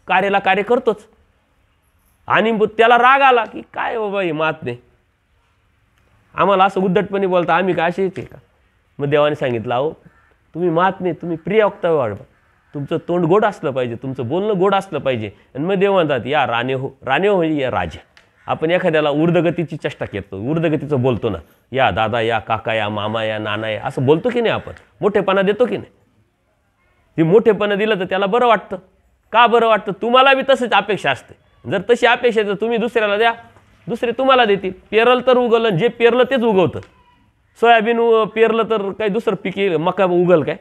कार्याला कार्य करतोच. आणि त्याला राग आला की काय बाबा हे महात्मे आम्हाला असं उद्धटपणे बोलता, आम्ही काय असे येते का? मग देवाने सांगितलं, अहो तुम्ही महात्मे, तुम्ही प्रिय वक्तव्य वाढवा, तुमचं तोंड गोड असलं पाहिजे, तुमचं बोलणं गोड असलं पाहिजे. आणि मग देव म्हणतात, या राणे हो, राणे हो म्हणजे या राजा. आपण एखाद्याला ऊर्ध्वगतीची चेष्टा करतो, ऊर्ध्वगतीचं बोलतो ना, या दादा, या काका, या मामा, या नाना, या असं बोलतो की नाही आपण? मोठेपणा देतो की नाही? ते मोठेपणा दिलं तर त्याला बरं वाटतं. का बरं वाटतं? तुम्हाला बी तसंच अपेक्षा असते. जर तशी अपेक्षा तर तुम्ही दुसऱ्याला द्या, दुसरे तुम्हाला देतील. पेरलं तर उगवलं, जे पेरलं तेच उगवतं. सोयाबीन पेरलं तर काही दुसरं पीक येईल, मका उगल काय?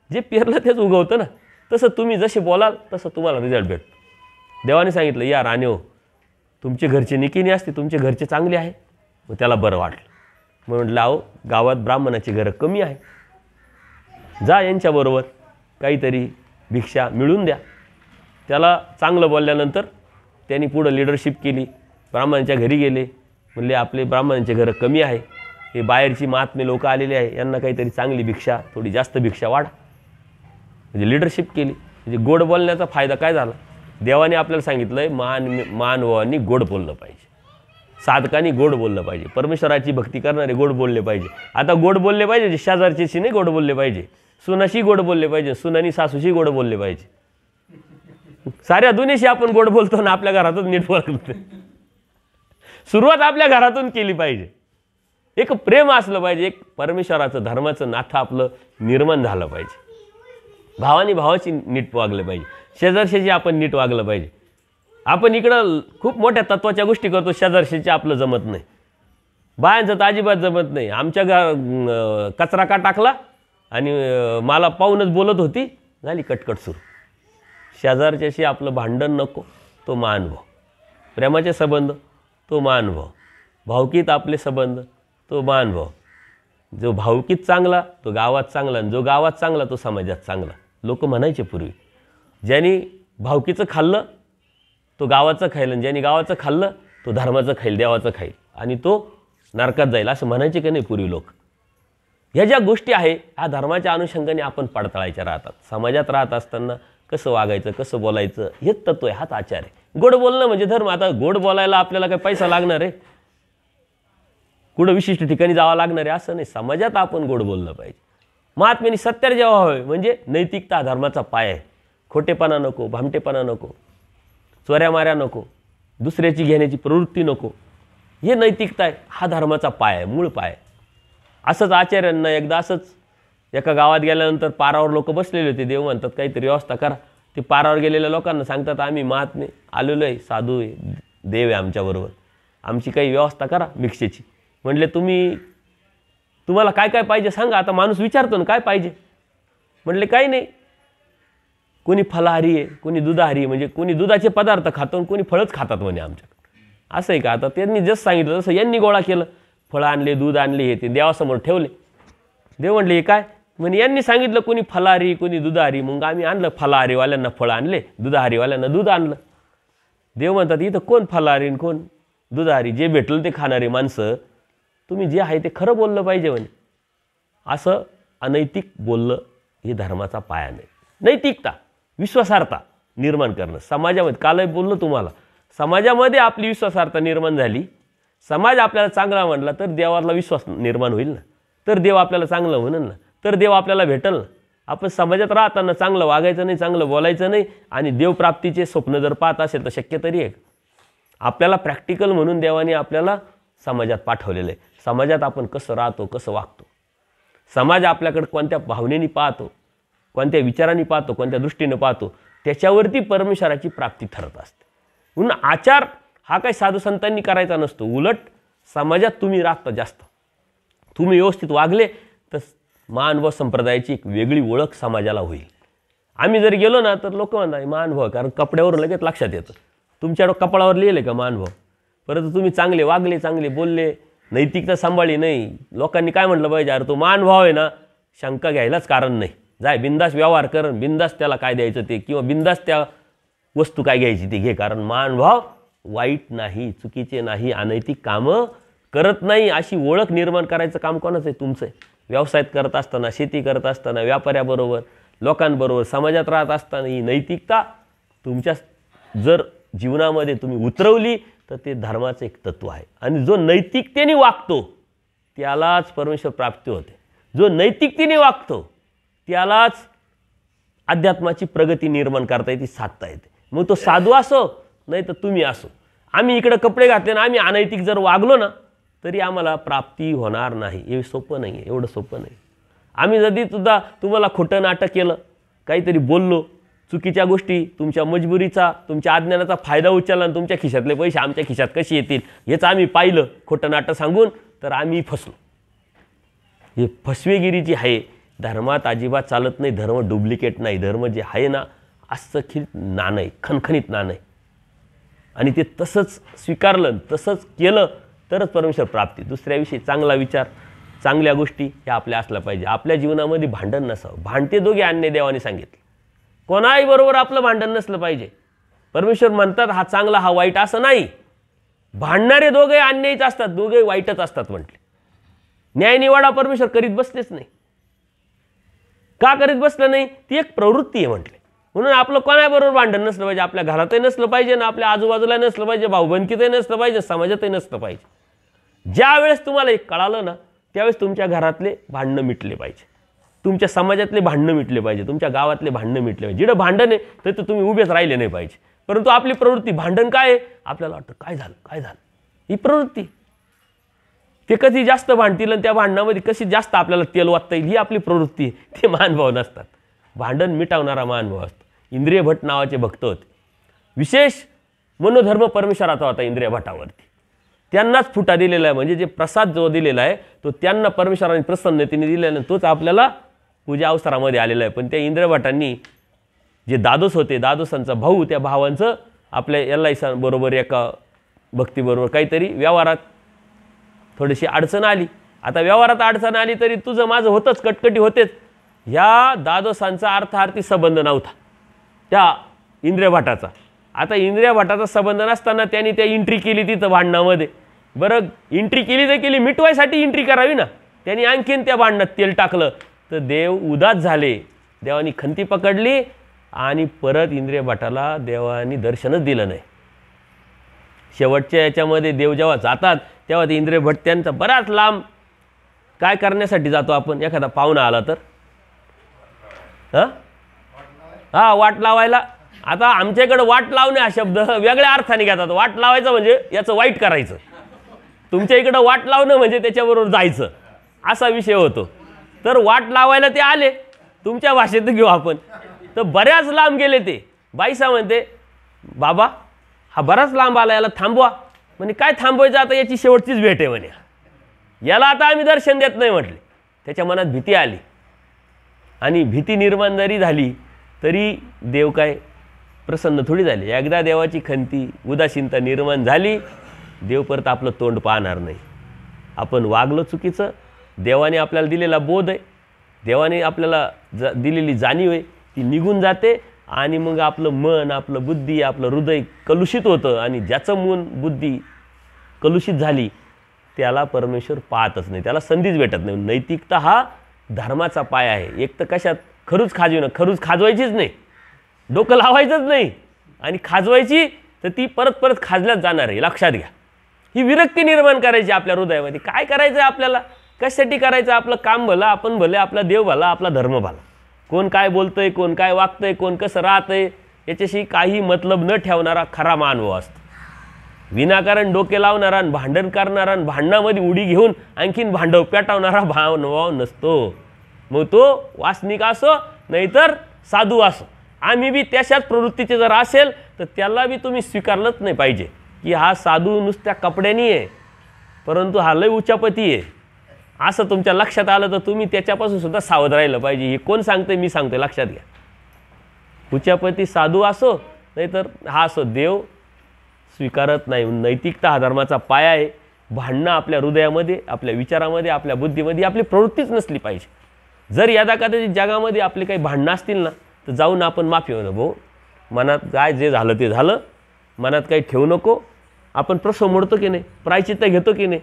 जे पेरलं तेच उगवतं ना. तसं तुम्ही जसे बोलाल तसं तुम्हाला रिझल्ट भेटतो. देवाने सांगितलं, या राणे हो, तुमचे घरचे निकीने असते, तुमचे घरचे चांगले आहे. मग त्याला बरं वाटलं. मग म्हटलं, अहो गावात ब्राह्मणाची घरं कमी आहे, जा यांच्याबरोबर काहीतरी भिक्षा मिळून द्या. त्याला चांगलं बोलल्यानंतर त्यांनी पुढं लिडरशिप केली, ब्राह्मणांच्या घरी गेले. म्हणले, आपले ब्राह्मणांचे घरं कमी आहे, हे बाहेरची महात्मे लोक आलेले आहे, यांना काहीतरी चांगली भिक्षा, थोडी जास्त भिक्षा वाढा. म्हणजे लिडरशिप केली. म्हणजे गोड बोलण्याचा फायदा काय झाला? देवाने आपल्याला सांगितलं आहे, मानवांनी गोड बोललं पाहिजे, साधकांनी गोड बोललं पाहिजे, परमेश्वराची भक्ती करणारे गोड बोलले पाहिजे. आता गोड बोलले पाहिजे, शेजारच्याशी नाही गोड बोलले पाहिजे, सुनाशी गोड बोलले पाहिजे, सुनानी सासूशी गोड बोलले पाहिजे. साऱ्या दुनियेशी आपण गोड बोलतो ना, आपल्या घरातून नीट बोलतो. सुरुवात आपल्या घरातून केली पाहिजे. एक प्रेम असलं पाहिजे, एक परमेश्वराचं धर्माचं नातं आपलं निर्माण झालं पाहिजे. भावानी भावाची नीट वागलं पाहिजे, शेजारशाची आपण नीट वागलं पाहिजे. आपण इकडं खूप मोठ्या तत्वाच्या गोष्टी करतो, शेजारशाची आपलं जमत नाही, बायांचं तर अजिबात जमत नाही. आमच्या कचरा का टाकला आणि मला पाहूनच बोलत होती, झाली कटकट सुरू. शेजारच्याशी आपलं भांडण नको, तो मानभाव. प्रेमाचे संबंध तो मानभाव. भावकीत आपले संबंध तो मानभाव. जो भावकीत चांगला तो गावात चांगला, आणि जो गावात चांगला तो समाजात चांगला. लोक म्हणायचे पूर्वी, ज्यांनी भावकीचं खाल्लं तो गावाचं खाईल, आणि ज्यांनी गावाचं खाल्लं तो धर्माचं खाईल, देवाचं खाईल, आणि तो नरकात जाईल, असं म्हणायचे की नाही पूर्वी लोक. ह्या ज्या गोष्टी आहे ह्या धर्माच्या अनुषंगाने आपण पडताळायच्या राहतात. समाजात राहत असताना कसं वागायचं, कसं बोलायचं, हेच तत्व आहे, हाच आचार आहे. गोड बोलणं म्हणजे धर्म. आता गोड बोलायला आपल्याला काही पैसा लागणार आहे, कुठं विशिष्ट ठिकाणी जावं लागणार आहे असं नाही. समाजात आपण गोड बोललं पाहिजे. महात्म्याने सत्यार जेव्हा हवे, म्हणजे नैतिकता धर्माचा पाय आहे. खोटेपणा नको, भामटेपणा नको, चोऱ्या माऱ्या नको, दुसऱ्याची घेण्याची प्रवृत्ती नको, हे नैतिकता आहे. हा धर्माचा पाय आहे, मूळ पाय. असंच आचार्यांना एकदा असंच एका गावात गेल्यानंतर पारावर लोक बसलेले होते. देव म्हणतात काहीतरी व्यवस्था करा. ते पारावर गेलेल्या लोकांना सांगतात, आम्ही महात्मे आलेलो आहे, साधू आहे, देव आहे आमच्याबरोबर, आमची काही व्यवस्था करा भिक्षेची. म्हटले, तुम्हाला काय काय पाहिजे सांगा. आता माणूस विचारतो ना काय पाहिजे. म्हटले, काही नाही, कोणी फलाहारी आहे, कोणी दुधाहारी, म्हणजे कोणी दुधाचे पदार्थ खातो, कोणी फळच खातात म्हणे आमच्याकडे. असं आहे का? आता त्यांनी जसं सांगितलं तसं यांनी गोळा केलं, फळं आणले, दूध आणले, हे ते देवासमोर ठेवले. देव म्हटले, हे काय? म्हणजे यांनी सांगितलं कोणी फलाहारी कोणी दुधाहारी, मग आम्ही आणलं, फलाहारीवाल्यांना फळं आणले, दुधाहारीवाल्यांना दूध आणलं. देव म्हणतात, इथं कोण फलाहारी कोण दुधाहारी? जे भेटलं ते खाणारे माणसं तुम्ही जे आहे ते खरं बोललं पाहिजे म्हणे. असं अनैतिक बोललं हे धर्माचा पाया नाही. नैतिकता, विश्वासार्हता निर्माण करणं समाजामध्ये. कालही बोललो तुम्हाला, समाजामध्ये आपली विश्वासार्हता निर्माण झाली, समाज आपल्याला चांगला म्हणला तर देवाला विश्वास निर्माण होईल ना, तर देव आपल्याला चांगलं म्हणेल ना, तर देव आपल्याला भेटेल ना. आपण समाजात राहताना चांगलं वागायचं नाही, चांगलं बोलायचं नाही आणि देवप्राप्तीचे स्वप्न जर पाहत असेल तर शक्य तरी आहे. आपल्याला प्रॅक्टिकल म्हणून देवाने आपल्याला समाजात पाठवलेलं आहे. समाजात आपण कसं राहतो, कसं वागतो, समाज आपल्याकडे कोणत्या भावनेने पाहतो, कोणत्या विचारांनी पाहतो, कोणत्या दृष्टीने पाहतो, त्याच्यावरती परमेश्वराची प्राप्ती ठरत असते. म्हणून आचार हा काही साधू संतांनी करायचा नसतो. उलट समाजात तुम्ही राहता जास्त, तुम्ही व्यवस्थित वागले तर महानुभाव संप्रदायाची एक वेगळी ओळख समाजाला होईल. आम्ही जर गेलो ना तर लोक म्हणतात महानुभाव, कारण कपड्यावरून लगेच लक्षात येतं. तुमच्या कपाळावर लिहिले का महानुभाव, परंतु तुम्ही चांगले वागले, चांगले बोलले, नैतिकता सांभाळली नाही, लोकांनी काय म्हटलं पाहिजे, अरे तो महानुभाव आहे ना, शंका घ्यायलाच कारण नाही, जाय बिंदास व्यवहार कर, बिंदास त्याला काय द्यायचं ते, किंवा बिंदास त्या वस्तू काय घ्यायची ती घे, कारण महानुभाव वाईट नाही, चुकीचे नाही, अनैतिक कामं करत नाही. अशी ओळख निर्माण करायचं काम कोणाचं आहे? तुमचं आहे. व्यवसायात करत असताना, शेती करत असताना, व्यापाऱ्याबरोबर, लोकांबरोबर, समाजात राहत असताना ही नैतिकता तुमच्या जर जीवनामध्ये तुम्ही उतरवली तर ते धर्माचं एक तत्व आहे. आणि जो नैतिकतेने वागतो त्यालाच परमेश्वर प्राप्ती होते. जो नैतिकतेने वागतो त्यालाच अध्यात्माची प्रगती निर्माण करता येते, साधता येते. मग तो साधू असो नाही तर तुम्ही असो. आम्ही इकडे कपडे घातले ना, आम्ही अनैतिक जर वागलो ना तरी आम्हाला प्राप्ती होणार नाही. हे सोपं नाही आहे, एवढं सोपं नाही. आम्ही जरी सुद्धा तुम्हाला खोटं नाटक केलं, काहीतरी बोललो, चुकीच्या गोष्टी, तुमच्या मजबुरीचा, तुमच्या अज्ञानाचा फायदा उचलला आणि तुमच्या खिशातले पैसे आमच्या खिशात कसे येतील हेच आम्ही पाहिलं खोटं नाटक सांगून, तर आम्ही फसलो. हे फसवेगिरी जी आहे धर्मात अजिबात चालत नाही. धर्म डुप्लिकेट नाही. धर्म जे आहे ना अस्सखीत नाणं आहे, खणखणीत नाणं आहे. आणि ते तसंच स्वीकारलं, तसंच केलं तरच परमेश्वर प्राप्ती. दुसऱ्याविषयी चांगला विचार, चांगल्या गोष्टी ह्या आपल्या असल्या पाहिजे. आपल्या जीवनामध्ये भांडण नसावं. भांडते दोघे अन्य देवाने सांगितलं. कोणाही बरोबर आपलं भांडण नसलं पाहिजे. परमेश्वर म्हणतात हा चांगला हा वाईट असं नाही. भांडणारे दोघे अन्यायीच असतात, दोघे वाईटच असतात म्हटले. न्यायनिवाडा परमेश्वर करीत बसलेच नाही. का करीत बसलं नाही? ती एक प्रवृत्ती आहे म्हटले. म्हणून आपलं कोणाबरोबर भांडण नसलं पाहिजे. आपल्या घरातही नसलं पाहिजे ना, आपल्या आजूबाजूला नसलं पाहिजे, भाऊबंदकीतही नसलं पाहिजे, समाजातही नसलं पाहिजे. ज्या वेळेस तुम्हाला एक कळालं ना त्यावेळेस तुमच्या घरातले भांडणं मिटले पाहिजे, तुमच्या समाजातले भांडणं मिटले पाहिजे, तुमच्या गावातले भांडणं मिटले पाहिजे. जिकडं भांडण आहे तर तुम्ही उभेच राहिले नाही पाहिजे. परंतु आपली प्रवृत्ती भांडण काय आहे, आपल्याला वाटतं काय झालं काय झालं, ही प्रवृत्ती. ते कधी जास्त भांडतील आणि त्या भांडणामध्ये कशी जास्त आपल्याला तेल वाटता येईल ही आपली प्रवृत्ती आहे. ते महानुभाव नसतात. भांडण मिटवणारा महानुभाव असतो. इंद्रिय भट नावाचे भक्त होते. विशेष मनोधर्म परमेश्वराचा होता इंद्रिय भटावरती. त्यांनाच फुटा दिलेला आहे. म्हणजे जे प्रसाद जो दिलेला आहे तो त्यांना परमेश्वराने प्रसन्नतेने दिलेला आहे, तोच आपल्याला पूजा अवसरामध्ये आलेला आहे. पण त्या इंद्रिय भटांनी जे दादोस होते, दादोसांचा भाऊ, त्या भावांचं आपल्या एल बरोबर एका भक्तीबरोबर काहीतरी व्यवहारात थोडीशी अडचण आली. आता व्यवहारात अडचण आली तरी तुझं माझं होतंच, कटकटी होतेच. ह्या दादोसांचा अर्थार्थी संबंध नव्हता त्या इंद्रिय भटाचा. आता इंद्रिय भटाचा संबंध नसताना त्यांनी त्या एंट्री केली तिथं भांडणामध्ये. बरं एंट्री केली तर केली, मिटवायसाठी एंट्री करावी ना. त्यांनी आणखीन त्या भांडणात तेल टाकलं तर देव उदास झाले. देवानी खंती पकडली आणि परत इंद्रिय भटाला देवानी दर्शनच दिलं नाही. शेवटच्या याच्यामध्ये देव जेव्हा जातात तेव्हा ते इंद्रिय भट त्यांचा बराच लांब काय करण्यासाठी जातो आपण, एखादा पाहुणा आला तर हां वाट लावायला. आता आमच्याकडे वाट लावणे हा शब्द वेगळ्या अर्थाने घेतात. वाट लावायचं म्हणजे याचं वाईट करायचं, तुमच्या इकडं वाट लावणं म्हणजे त्याच्याबरोबर जायचं असा विषय होतो. तर वाट लावायला ते आले, तुमच्या भाषेत घेऊ आपण, तर बऱ्याच लांब गेले ते. बाईसा म्हणते बाबा हा बराच लांब आला, याला थांबवा. म्हणजे काय थांबवायचं, आता याची शेवटचीच भेट आहे म्हणे, याला आता आम्ही दर्शन देत नाही म्हटले. त्याच्या मनात भीती आली आणि भीती निर्माण जरी झाली तरी देव काय प्रसन्न थोडी झाले. एकदा देवाची खंती उदासीनता निर्माण झाली, देव परत आपलं तोंड पाहणार नाही. आपण वागलो चुकीचं, देवाने आपल्याला दिलेला बोध आहे, देवाने आपल्याला दिलेली जाणीव आहे ती निघून जाते आणि मग आपलं मन, आपलं बुद्धी, आपलं हृदय कलुषित होतं. आणि ज्याचं मन बुद्धी कलुषित झाली त्याला परमेश्वर पाहतच नाही, त्याला संधीच भेटत नाही. नैतिकता हा धर्माचा पाय आहे. एक तर कशात खरूच खाजविणं, खरूच खाजवायचीच नाही, डोकं लावायचंच नाही, आणि खाजवायची तर ती परत परत खाजल्याच जाणार आहे. लक्षात घ्या, ही विरक्ती निर्माण करायची आपल्या हृदयामध्ये. काय करायचं आपल्याला, कशासाठी करायचं, आपलं काम भलं, आपण भले, आपला देव भला, आपला धर्म भला. कोण काय बोलतंय, कोण काय वागतंय, कोण कसं राहतंय याच्याशी काही मतलब न ठेवणारा खरा मानव असतो. विनाकारण डोके लावणारा आणि भांडण करणारा आणि भांडणामध्ये उडी घेऊन आणखीन भांडव पेटवणारा भाव नसतो. मग तो वासनिक असो नाहीतर साधू असो. आम्ही बी त्याच्याच प्रवृत्तीचे जर असेल तर त्याला बी तुम्ही स्वीकारलंच नाही पाहिजे की हा साधू नुसत्या कपड्यानी आहे परंतु हा लय उच्चापती आहे. असं तुमच्या लक्षात आलं तर तुम्ही त्याच्यापासून सुद्धा सावध राहिलं पाहिजे. हे कोण सांगते, मी सांगते, लक्षात घ्या. उच्चापती साधू असो नाहीतर हा असो, देव स्वीकारत नाही. नैतिकता हा धर्माचा पाया आहे. भांडणं आपल्या हृदयामध्ये, आपल्या विचारामध्ये, आपल्या बुद्धीमध्ये आपली प्रवृत्तीच नसली पाहिजे. जर यदा कदाचित जगामध्ये आपले काही भांडणं असतील ना तर जाऊन आपण माफी म्हणू, भाऊ मनात काय जे झालं ते झालं, मनात काही ठेवू नको. आपण प्रसव मोडतो की नाही, प्रायचित्त घेतो की नाही.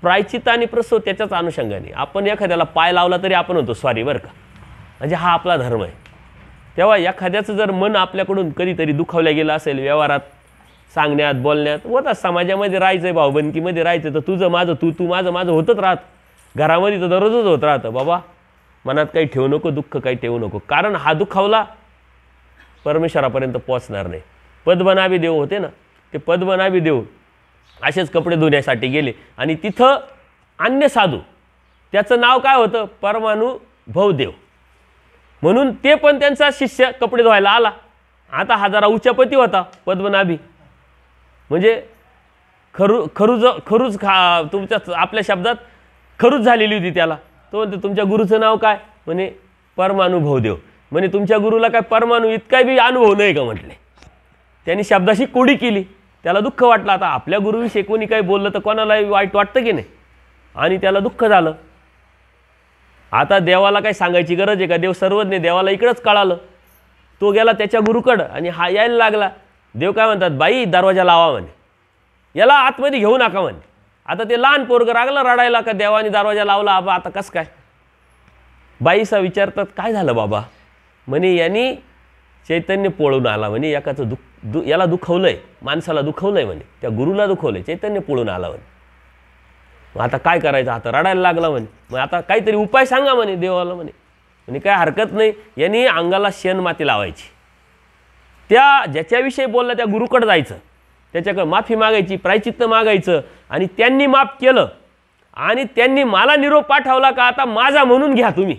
प्रायचित्त आणि प्रसव त्याच्याच अनुषंगाने आपण एखाद्याला पाय लावला तरी आपण म्हणतो सॉरी बरं का, म्हणजे हा आपला धर्म आहे. तेव्हा एखाद्याचं जर मन आपल्याकडून कधीतरी दुखावलं गेलं असेल, व्यवहारात, सांगण्यात, बोलण्यात, होतात, समाजामध्ये राहायचं आहे, भाऊबंदकीमध्ये राहायचं तर तुझं माझं, तू माझं माझं होतच राहत. घरामध्ये तर दररोजच होत राहतं. बाबा मनात काही ठेवू नको, दुःख काही ठेवू नको, कारण हा दुखावला परमेश्वरापर्यंत पोहोचणार नाही. पद्मनाभी देव होते ना, ते पद्मनाभी देव असेच कपडे धुण्यासाठी गेले आणि तिथं अन्य साधू, त्याचं नाव काय होतं, परमानुभव देव, म्हणून ते पण त्यांचा शिष्य कपडे धुवायला आला. आता हा जरा उच्चपती होता पद्मनाभी, म्हणजे खरूच तुमच्या आपल्या शब्दात खरूच झालेली होती त्याला. तो म्हणतो तुमच्या गुरुचं नाव काय, म्हणे परमानुभव देव. म्हणे तुमच्या गुरुला काय परमाणू इतका बी अनुभव नाही का म्हटले. त्यांनी शब्दाशी कोडी केली. त्याला दुःख वाटलं. आता आपल्या गुरुविषयी कोणी काही बोललं तर कोणालाही वाईट वाटतं की नाही, आणि त्याला दुःख झालं. आता देवाला काय सांगायची गरज आहे का, देव सर्वज्ञ, देवाला इकडंच कळालं. तो गेला त्याच्या गुरुकडं आणि हा यायला लागला. देव काय म्हणतात, बाई दरवाजा लावा म्हणे, याला आतमध्ये घेऊ नका म्हणे. आता ते लहान पोरगं लागलं रडायला का देवाने दरवाजा लावला, आबा आता कसं काय. बाईसा विचारतात काय झालं बाबा, म्हणे यांनी चैतन्य पळून आला म्हणे, एकाचं याला दुखवलंय, माणसाला दुखवलंय म्हणे, त्या गुरुला दुखवलंय, चैतन्य पळून आला म्हणे. मग आता काय करायचं, आता रडायला लागला म्हणे. मग आता काहीतरी उपाय सांगा म्हणे देवाला. म्हणे काय हरकत नाही, यांनी अंगाला शेण माती लावायची, त्या ज्याच्याविषयी बोलला त्या गुरुकडे जायचं, त्याच्याकडे माफी मागायची, प्रायचित्त मागायचं, आणि त्यांनी माफ केलं आणि त्यांनी मला निरोप पाठवला का आता माझा म्हणून घ्या तुम्ही,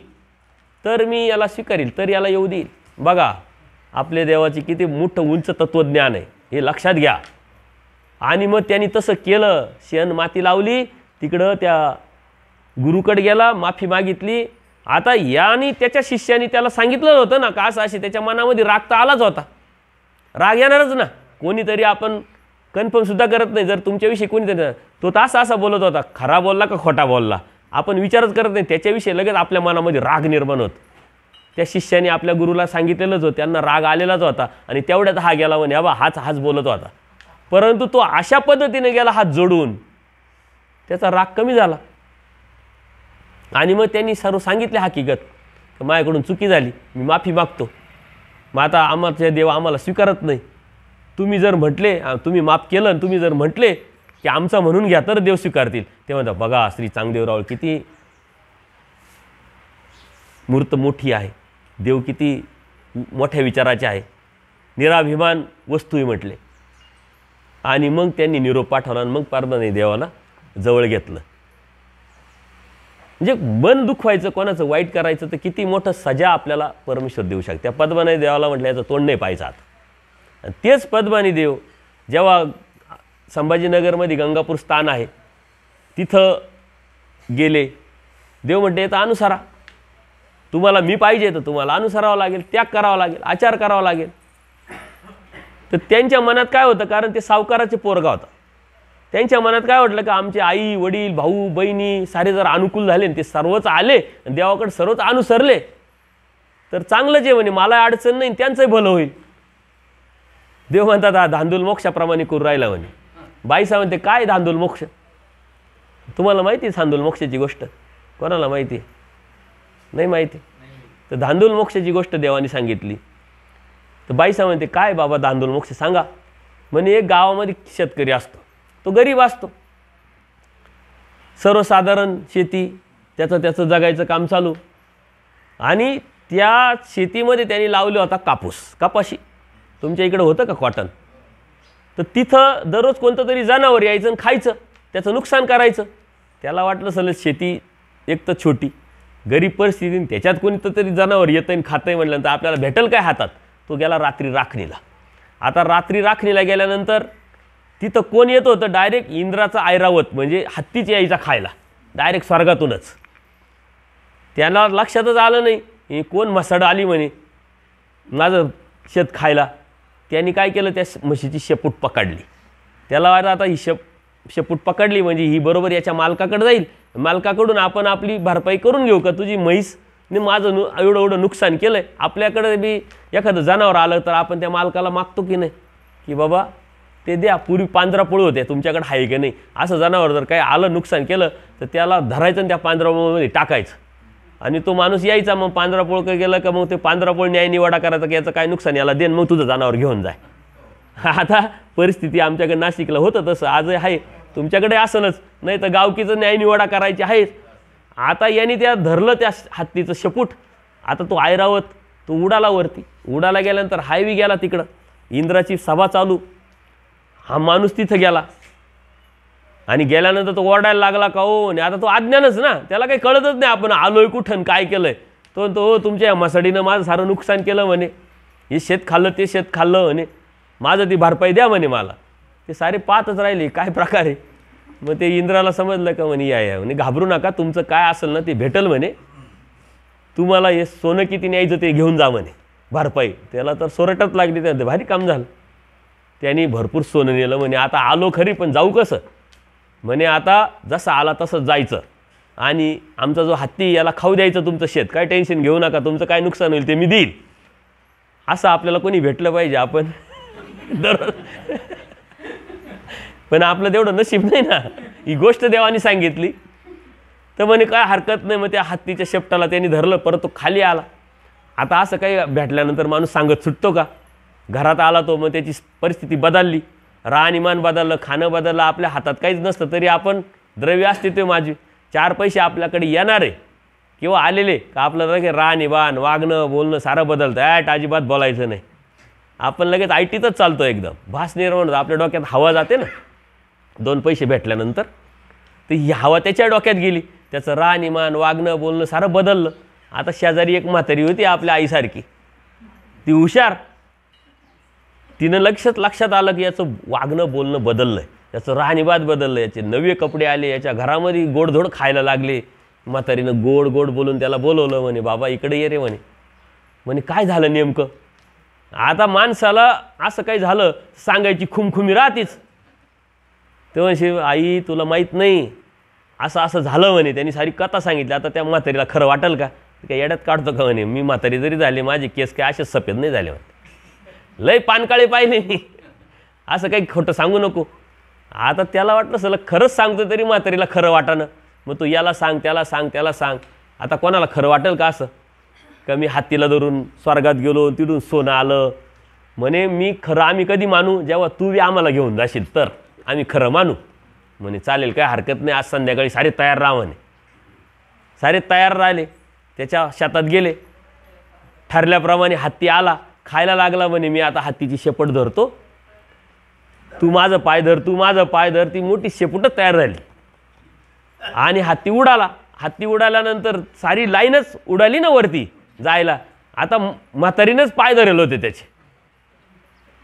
तर मी याला स्वीकारील, तर याला येऊ देईल. बघा आपले देवाची किती मोठं उंच तत्वज्ञान आहे, हे लक्षात घ्या. आणि मग त्यांनी तसं केलं, शेण माती लावली, तिकडं त्या गुरुकडे गेला, माफी मागितली. आता याने त्याच्या शिष्याने त्याला सांगितलं होतं ना का असं अशी, त्याच्या मनामध्ये राग तर आलाच होता, राग येणारच ना. कोणीतरी आपण कन्फर्म सुद्धा करत नाही, जर तुमच्याविषयी कोणीतरी तो तर असा बोलत होता, खरा बोलला का खोटा बोलला आपण विचारच करत नाही, त्याच्याविषयी लगेच आपल्या मनामध्ये राग निर्माण होत. त्या शिष्याने आपल्या गुरुला सांगितलेलंच होतं, त्यांना राग आलेलाच होता, आणि तेवढ्यात हा गेला म्हणे बाबा हाच बोलत होता. परंतु तो अशा पद्धतीने गेला हात जोडून, त्याचा राग कमी झाला. आणि मग त्यांनी सर्व सांगितले हकीकत, माझ्याकडून चुकी झाली, मी माफी मागतो, मग आता आमचे देव आम्हाला स्वीकारत नाही. तुम्ही जर म्हटले, तुम्ही माफ केलं आणि तुम्ही जर म्हटले की आमचा म्हणून घ्या तर देव स्वीकारतील. ते म्हणतात बघा श्री चांगदेवराव किती मूर्त मोठी आहे, देव किती मोठ्या विचाराचे आहे, निराभिमान वस्तू म्हटले. आणि मग त्यांनी निरोप पाठवला आणि मग परमानंद देवाला जवळ घेतलं. म्हणजे मन दुखवायचं, कोणाचं वाईट करायचं तर किती मोठं सजा आपल्याला परमेश्वर देऊ शकते. त्या पद्मनाभी देवाला म्हटलं याचं तोंड नाही पाहायचं आता. आणि तेच पद्मनाभी देव जेव्हा संभाजीनगरमध्ये गंगापूर स्थान आहे तिथं गेले, देव म्हणते याचा अनुसरा, तुम्हाला मी पाहिजे तर तुम्हाला अनुसरावं लागेल, त्याग करावा लागेल, आचार करावा लागेल. तर त्यांच्या मनात काय होतं, कारण ते सावकाराचे पोरगा होता, त्यांच्या मनात काय वाटलं का आमचे आई वडील भाऊ बहिणी सारे जर अनुकूल झाले, ते सर्वच आले आणि देवाकडे सर्वच अनुसरले तर चांगलंच आहे म्हणे, मला अडचण नाही, त्यांचंही भलं होईल. देव म्हणतात हा धांदूल मोक्षाप्रमाणे करू राहिला म्हणे. बाईसा म्हणते काय धांदूल मोक्ष, तुम्हाला माहिती आहे धांदूल मोक्षाची गोष्ट? कोणाला माहिती? नाही माहिती. तर धांदूल मोक्षाची गोष्ट देवाने सांगितली. तर बाईसा म्हणते, काय बाबा धांदूल मोक्ष सांगा. म्हणे एक गावामध्ये शेतकरी असतो, तो गरीब असतो, सर्वसाधारण शेती, त्याचं जगायचं काम चालू. आणि त्या शेतीमध्ये त्यांनी लावले होता कापूस, कपाशी. तुमच्या इकडे होतं का कॉटन? तर तिथं दररोज कोणतं तरी जनावर यायचं आणि खायचं, त्याचं नुकसान करायचं. त्याला वाटलं सलग शेती एक तर छोटी, गरीब परिस्थिती, त्याच्यात कोणतं तरी जनावर येतं आणि खातं आहे म्हटल्यानंतर आपल्याला भेटेल काय हातात. तो गेला रात्री राखणीला. आता रात्री राखणीला गेल्यानंतर तिथं कोण येत होतं? डायरेक्ट इंद्राचा ऐरावत, म्हणजे हत्तीच यायचा खायला, डायरेक्ट स्वर्गातूनच. त्याला लक्षातच आलं नाही हे कोण म्हसाड आली म्हणे माझं शेत खायला. त्यांनी काय केलं, त्या म्हशीची शेपूट पकडली. त्याला वाटलं आता ही शेपूट पकडली म्हणजे ही बरोबर याच्या मालकाकडे जाईल, मालकाकडून आपण आपली भरपाई करून घेऊ का. तुझी म्हैसने माझं एवढं नुकसान केलं आहे. आपल्याकडे बी एखादं जनावर आलं तर आपण त्या मालकाला मागतो की नाही, की बाबा ते द्या, पूर्वी पांजरापोळ होते तुमच्याकडे आहे की नाही. असं जनावर जर काही आलं नुकसान केलं तर त्याला धरायचं आणि त्या पांजरापोळमध्ये टाकायचं. आणि तो माणूस यायचा, मग पांजरापोळ गेलं का मग ते पांजरापोळ न्याय निवाडा करायचा की याचं काय नुकसान याला देन, मग तुझं जनावर घेऊन जाय. आता परिस्थिती आमच्याकडे नाशिकला होतं तसं, आजही आहे. तुमच्याकडे असलच, नाही तर गावकीचं न्याय निवाडा करायची आहेच. आता यांनी त्या धरलं त्या हत्तीचं शेपूट. आता तो ऐरावत तो उडाला वरती. उडाला गेल्यानंतर हायवी गेला तिकडं, इंद्राची सभा चालू. हा माणूस तिथं गेला आणि गेल्यानंतर तो ओरडायला लागला का हो. आणि आता तो अज्ञानच ना, त्याला काही कळतच नाही आपण आलोय कुठं काय केलंय. तो तुमच्या मसाडीनं माझं सारं नुकसान केलं म्हणे, हे शेत खाल्लं ते शेत खाल्लं म्हणे, माझं ती भरपाई द्या म्हणे मला. ते सारे पाहतच राहिले काय प्रकार आहे. मग ते इंद्राला समजलं का म्हणे या म्हणे घाबरू नका, तुमचं काय असेल ना ते भेटल म्हणे, तुम्हाला हे सोनं किती न्यायचं ते घेऊन जा म्हणे भरपाई. त्याला तर सोरटच लागली, त्या भारी काम झालं. त्यांनी भरपूर सोनं नेलं म्हणे. आता आलो खरी पण जाऊ कसं म्हणे, आता जसं आला तसंच जायचं आणि आमचा जो हत्ती याला खाऊ द्यायचं तुमचं शेत, काय टेन्शन घेऊ नका, तुमचं काय नुकसान होईल ते मी देईल. असं आपल्याला कोणी भेटलं पाहिजे. आपण पण आपलं तेवढं नशीब नाही ना. ही गोष्ट देवाने सांगितली तर म्हणे काय हरकत नाही. मग त्या हत्तीच्या शेपटाला त्यांनी धरलं, परत तो खाली आला. आता असं काही भेटल्यानंतर माणूस सांगत सुटतो का. घरात आला तो, मग त्याची परिस्थिती बदलली, राहणीमान बदललं, खाणं बदललं. आपल्या हातात काहीच नसतं तरी आपण द्रव्य असते ते माझे 4 पैसे आपल्याकडे येणारे किंवा आलेले का आपलं लगे राहणीमान वागणं बोलणं सारं बदलतं. अजिबात बोलायचं नाही. आपण लगेच आयटीतच चालतो, एकदम भास निर्माण होतं. आपल्या डोक्यात हवा जाते ना 2 पैसे भेटल्यानंतर, तर ही हवा त्याच्या डोक्यात गेली. त्याचं राहणीमान वागणं बोलणं सारं बदललं. आता शेजारी एक म्हातारी होती आपल्या आईसारखी, ती हुशार. तिनं लक्षात आलं की याचं वागणं बोलणं बदललं आहे, याचं राहणीमान बदललं, याचे नवे कपडे आले, याच्या घरामध्ये गोडधोड खायला लागले. म्हातारीनं गोड गोड बोलून त्याला बोलवलं. म्हणे बाबा इकडे ये रे म्हणे. म्हणे काय झालं नेमकं. आता माणसाला असं काही झालं सांगायची खुमखुमी राहतीच. ते म्हणजे आई तुला माहीत नाही असं असं झालं म्हणे. त्यांनी सारी कथा सांगितली. आता त्या म्हातारीला खरं वाटेल का, काय येड्यात काढतो का म्हणे. मी म्हातारी जरी झाले माझे केस काय असेच सफेद नाही झाले म्हणे, लय पानकाळे पाहिले मी, असं काही खोटं सांगू नको. आता त्याला वाटलं सलं खरंच सांगतो तरी म्हातारीला खरं वाटानं. मग तू याला सांग त्याला सांग त्याला सांग. आता कोणाला खरं वाटेल का असं का मी हत्तीला धरून स्वर्गात गेलो तिथून सोनं आलं म्हणे. मी खरं आम्ही कधी मानू, जेव्हा तू बी आम्हाला घेऊन जाशील तर आम्ही खरं मानू म्हणे. चालेल काय हरकत नाही, आज संध्याकाळी सारे तयार राहा म्हणे. सारे तयार राहिले, त्याच्या शेतात गेले. ठरल्याप्रमाणे हत्ती आला, खायला लागला. म्हणे मी आता हत्तीची शेपट धरतो, तू माझं पाय धर तू माझं पाय धर. ती मोठी शेपूटच तयार झाली आणि हत्ती उडाला. हत्ती उडाल्यानंतर सारी लाईनच उडाली ना वरती जायला. आता म्हातारीनंच पाय धरेल होते त्याचे.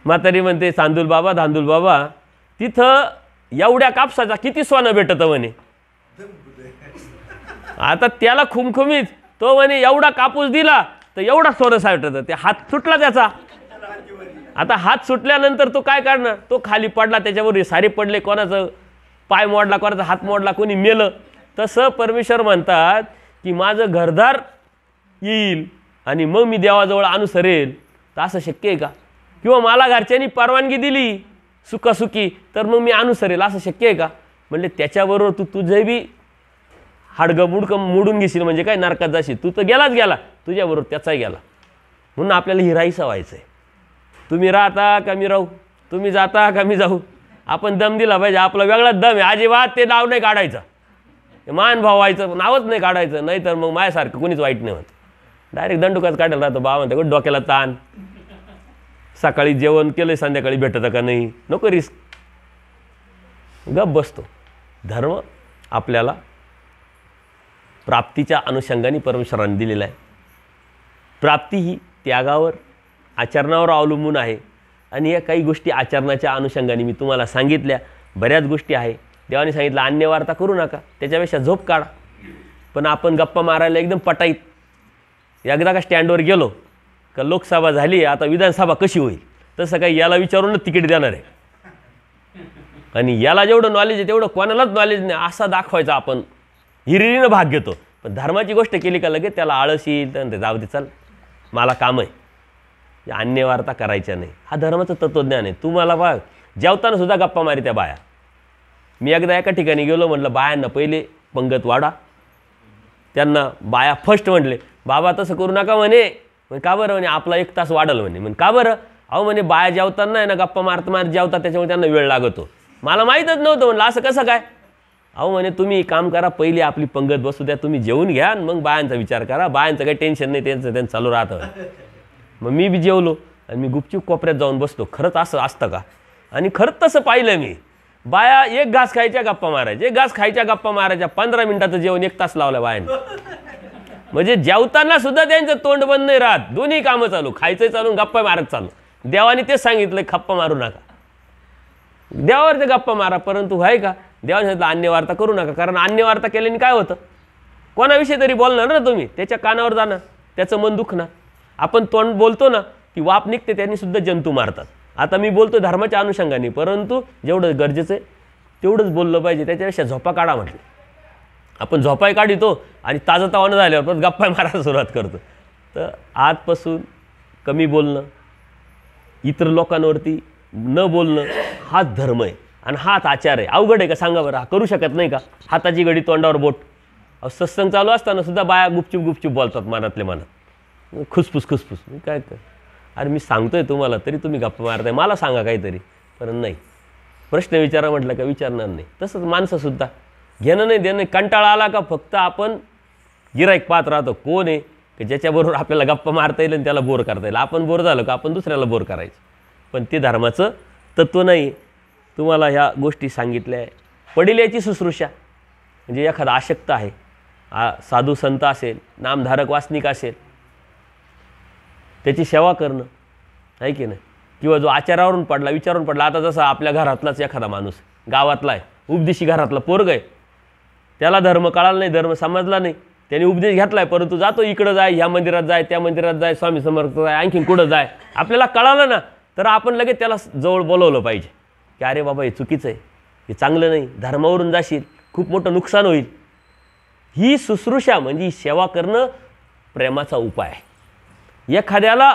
म्हातारी म्हणते धांदूल बाबा तिथं एवढ्या कापसाचा किती सोनं भेटतं म्हणे. आता त्याला खुमखुमीत तो म्हणे एवढा कापूस दिला तर एवढा सोनं साठतं. ते हात सुटला त्याचा. आता हात सुटल्यानंतर तो काय करणार, तो खाली पडला, त्याच्यावर सारे पडले, कोणाचं पाय मोडला कोणाचा हात मोडला, कोणी मेलं. तसं परमेश्वर म्हणतात की माझं घरदार येईल आणि मग मी देवाजवळ अनुसरेल. तर असं शक्य आहे का. किंवा मला घरच्यांनी परवानगी दिली सुखासुखी तर मग मी अनुसरेल, असं शक्य आहे का. म्हणले त्याच्याबरोबर तू तुझे बी हाडगं मुडकं मोडून घेशील, म्हणजे काय नरकात जाशील, तू तर गेलाच गेला, तुझ्याबरोबर त्याचाही गेला. म्हणून आपल्याला ही राईचं व्हायचं आहे. तुम्ही राहता का मी राहू, तुम्ही जाता का मी जाऊ, आपण दम दिला पाहिजे. आपला वेगळाच दम आहे. अजिबात ते नाव नाही काढायचं, मान भाव व्हायचं, नावच नाही काढायचं, नाही तर मग माझ्यासारखं कोणीच वाईट नाही होत. डायरेक्ट दंडुकाच काढायला राहतो. बाबा म्हणते डोक्याला ताण, सकाळी जेवण केलं संध्याकाळी भेटतं का नाही, नको रिस्क, गप बसतो. धर्म आपल्याला प्राप्तीच्या अनुषंगाने परमेश्वराने दिलेला आहे. प्राप्ती ही त्यागावर आचरणावर अवलंबून आहे. आणि या काही गोष्टी आचरणाच्या अनुषंगाने मी तुम्हाला सांगितल्या. बऱ्याच गोष्टी आहे. देवाने सांगितलं अन्यवार्ता करू नका, त्याच्यापेक्षा झोप काढा. पण आपण गप्पा मारायला एकदम पटाईत, एकदा का स्टँडवर गेलो का लोकसभा झाली आता विधानसभा कशी होईल, तसं काही याला विचारूनच तिकीट देणार आहे. आणि याला जेवढं नॉलेज आहे तेवढं कोणालाच नॉलेज नाही असा दाखवायचा आपण हिरिरीनं भाग घेतो. पण धर्माची गोष्ट केली का लगेच त्याला आळस येईल, तर जाऊ दे चल मला काम आहे. अन्यवार्ता करायच्या नाही, हा धर्माचं तत्त्वज्ञान आहे. तुम्हाला बघ जेवताना सुद्धा गप्पा मारी त्या बाया. मी एकदा एका ठिकाणी गेलो, म्हटलं बायांना पहिले पंगत वाढा. त्यांना बाया फर्स्ट म्हटले, बाबा तसं करू नका म्हणे. का बरं म्हणे, आपला 1 तास वाढल म्हणे. का बरं, अहो म्हणे बाया जेवताना आहे ना गप्पा मारत जेवतात, त्याच्यामुळे त्यांना वेळ लागतो. मला माहीतच नव्हतं. म्हणलं असं कसं काय. अहो म्हणे तुम्ही काम करा, पहिली आपली पंगत बसू द्या, तुम्ही जेवून घ्या आणि मग बायांचा विचार करा, बायांचं काही टेन्शन नाही, त्यांचं चालू राहतं. मग मी बी जेवलो आणि मी गुपचूप कोपऱ्यात जाऊन बसतो. खरंच असं असतं का. आणि खरंच तसं पाहिलं मी. बाया 1 घास खायच्या गप्पा मारायच्या, 1 घास खायच्या गप्पा मारायच्या, 15 मिनिटाचं जेवण 1 तास लावलं बायांनी. म्हणजे जेवताना सुद्धा त्यांचं तोंड बंद नाही राहत, दोन्ही कामं चालू, खायचं चालू गप्पा मारत चालू. देवाने तेच सांगितलं खप्पा मारू नका, देवावरचे गप्पा मारा. परंतु आहे का, देवाने सांगितलं अन्यवार्ता करू नका. कारण अन्यवार्ता केल्याने काय होतं, कोणाविषयी तरी बोलणार ना तुम्ही, त्याच्या कानावर जाणार, त्याचं मन दुखणार. आपण तोंड बोलतो ना, ती वाप निघते, त्यांनी सुद्धा जंतू मारतात. आता मी बोलतो धर्माच्या अनुषंगाने, परंतु जेवढं गरजेचं आहे तेवढंच बोललं पाहिजे. त्याच्यापेक्षा झोपा काढा म्हटलं. आपण झोपाही काढितो आणि ताजंतवानं झाल्यावर परत गप्पा मारायला सुरुवात करतो. तर आजपासून कमी बोलणं, इतर लोकांवरती न बोलणं, हाच धर्म आहे आणि हाच आचार आहे. अवघड आहे का सांगा बरं, करू शकत नाही का. हाताची घडी तोंडावर बोट. सत्संग चालू असताना सुद्धा बाया गुपचूप गुपचूप बोलतात मनातल्या मनात, खुसफुस खुसफुस. मी काय कर, अरे मी सांगतोय तुम्हाला तरी तुम्ही गप्पा मारताय, मला सांगा काहीतरी. पण नाही, प्रश्न विचारा म्हटलं का विचारणार नाही. तसंच माणसंसुद्धा घेणं नाही देणं. कंटाळा आला का फक्त आपण गिराईक पाहत राहतो, कोण आहे की ज्याच्याबरोबर आपल्याला गप्पा मारता येईल आणि त्याला बोर करता येईल. आपण बोर झालो का आपण दुसऱ्याला बोर करायचं. पण ते धर्माचं तत्त्व नाही. तुम्हाला ह्या गोष्टी सांगितल्या आहे. पडिल्याची शुश्रूषा म्हणजे एखादा आशक्त आहे, साधू संत असेल, नामधारक वासनिक असेल, त्याची सेवा करणं आहे की नाही. किंवा जो आचारावरून पडला, विचारून पडला. आता जसं आपल्या घरातलाच एखादा माणूस गावातला आहे, उपदेशी घरातला पोरग आहे, त्याला धर्म कळाला नाही, धर्म समजला नाही, त्याने उपदेश घेतला आहे, परंतु जातो इकडं जाय, ह्या मंदिरात जाय, त्या मंदिरात जाय, स्वामी समर्थ जाय, आणखीन कुठं जाय. आपल्याला कळालं ना, तर आपण लगेच त्याला जवळ बोलवलं पाहिजे की अरे बाबा हे चुकीचं आहे, हे चांगलं नाही, धर्मावरून जाशील, खूप मोठं नुकसान होईल. ही शुश्रूषा म्हणजे ही सेवा करणं प्रेमाचा उपाय आहे. एखाद्याला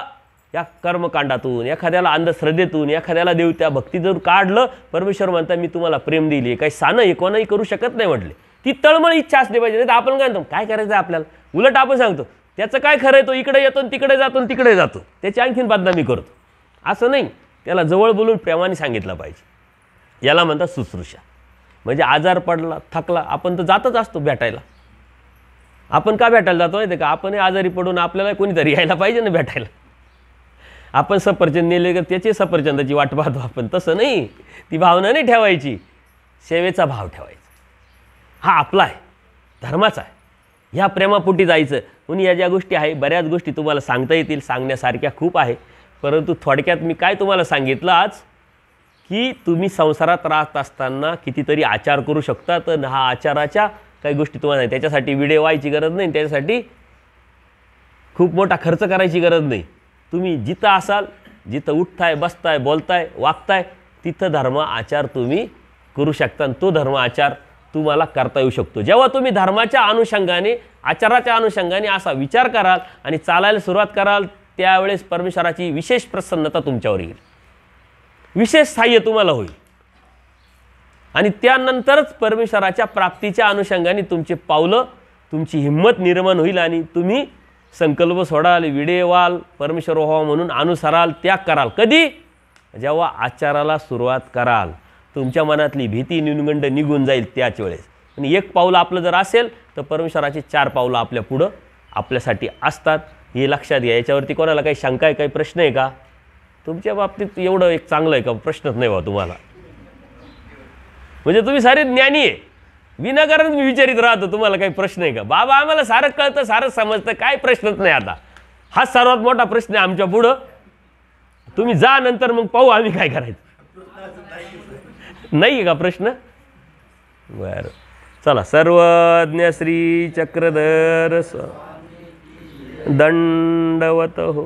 या कर्मकांडातून, एखाद्याला अंधश्रद्धेतून, एखाद्याला देवत्या भक्ती जर काढलं, परमेश्वर म्हणता मी तुम्हाला प्रेम दिली. काही सानं हे कोणाही करू शकत नाही म्हटले. ती तळमळ इच्छा असली पाहिजे. नाही तर आपण काय म्हणतो, काय करायचं आहे आपल्याला. उलट आपण सांगतो त्याचं काय खरं आहे, तो इकडे येतो तिकडे जातो तिकडे जातो, त्याची आणखीन बदनामी करतो. असं नाही, त्याला जवळ बोलून प्रेमाने सांगितलं पाहिजे. याला म्हणतात शुश्रूषा. म्हणजे आजार पडला, थकला, आपण तर जातच असतो भेटायला. आपण का भेटायला जातो माहिती आहे का, आपण आजारी पडून आपल्याला कोणीतरी यायला पाहिजे ना भेटायला. आपण सफरचंद नेले का त्याची सफरचंदाची वाट पाहतो आपण. तसं नाही, ती भावना नाही ठेवायची, सेवेचा भाव ठेवायचा. हा आपला आहे, धर्माचा आहे, ह्या प्रेमापोटी जायचं. म्हणून या ज्या गोष्टी आहे, बऱ्याच गोष्टी तुम्हाला सांगता येतील, सांगण्यासारख्या खूप आहे. परंतु थोडक्यात मी काय तुम्हाला सांगितलं आज, की तुम्ही संसारात राहत असताना कितीतरी आचार करू शकता. तर हा आचाराच्या काही गोष्टी तुम्हाला नाही, त्याच्यासाठी व्हिडिओ व्हायची गरज नाही, त्याच्यासाठी खूप मोठा खर्च करायची गरज नाही. तुम्ही जिथं असाल, जिथं उठताय, बसताय, बोलताय, वागताय, तिथं धर्म आचार तुम्ही करू शकता. आणि तो धर्म आचार तुम्हाला करता येऊ शकतो. जेव्हा तुम्ही धर्माच्या अनुषंगाने, आचाराच्या अनुषंगाने असा विचार कराल आणि चालायला सुरुवात कराल, त्यावेळेस परमेश्वराची विशेष प्रसन्नता तुमच्यावर येईल, विशेष सहाय्य तुम्हाला होईल. आणि त्यानंतरच परमेश्वराच्या प्राप्तीच्या अनुषंगाने तुमचे पावलं, तुमची हिंमत निर्माण होईल आणि तुम्ही संकल्प सोडाल, विडे व्हाल, परमेश्वर व्हावा म्हणून अनुसराल, त्याग कराल. कधी? जेव्हा आचाराला सुरुवात कराल, तुमच्या मनातली भीती न्यूनगंड निघून जाईल त्याच वेळेस. आणि एक पाऊल आपलं जर असेल तर परमेश्वराचे 4 पावलं आपल्या पुढं आपल्यासाठी असतात. हे लक्षात घ्या. याच्यावरती कोणाला काही शंका आहे, काही प्रश्न आहे का? तुमच्या बाबतीत एवढं एक चांगलं आहे का? प्रश्नच नाही बा तुम्हाला. म्हणजे तुम्ही सारे ज्ञानी आहे. विनाकारण मी विचारित राहतो तुम्हाला काही प्रश्न आहे का? बाबा आम्हाला सारं कळतं, सारं समजतं, काय प्रश्नच नाही. आता हा सर्वात मोठा प्रश्न आहे आमच्या पुढं. तुम्ही जा, नंतर मग पाहू आम्ही काय करायचं. नाही आहे का प्रश्न? बरं, चला. सर्वज्ञ श्री चक्रधर दंडवत हो.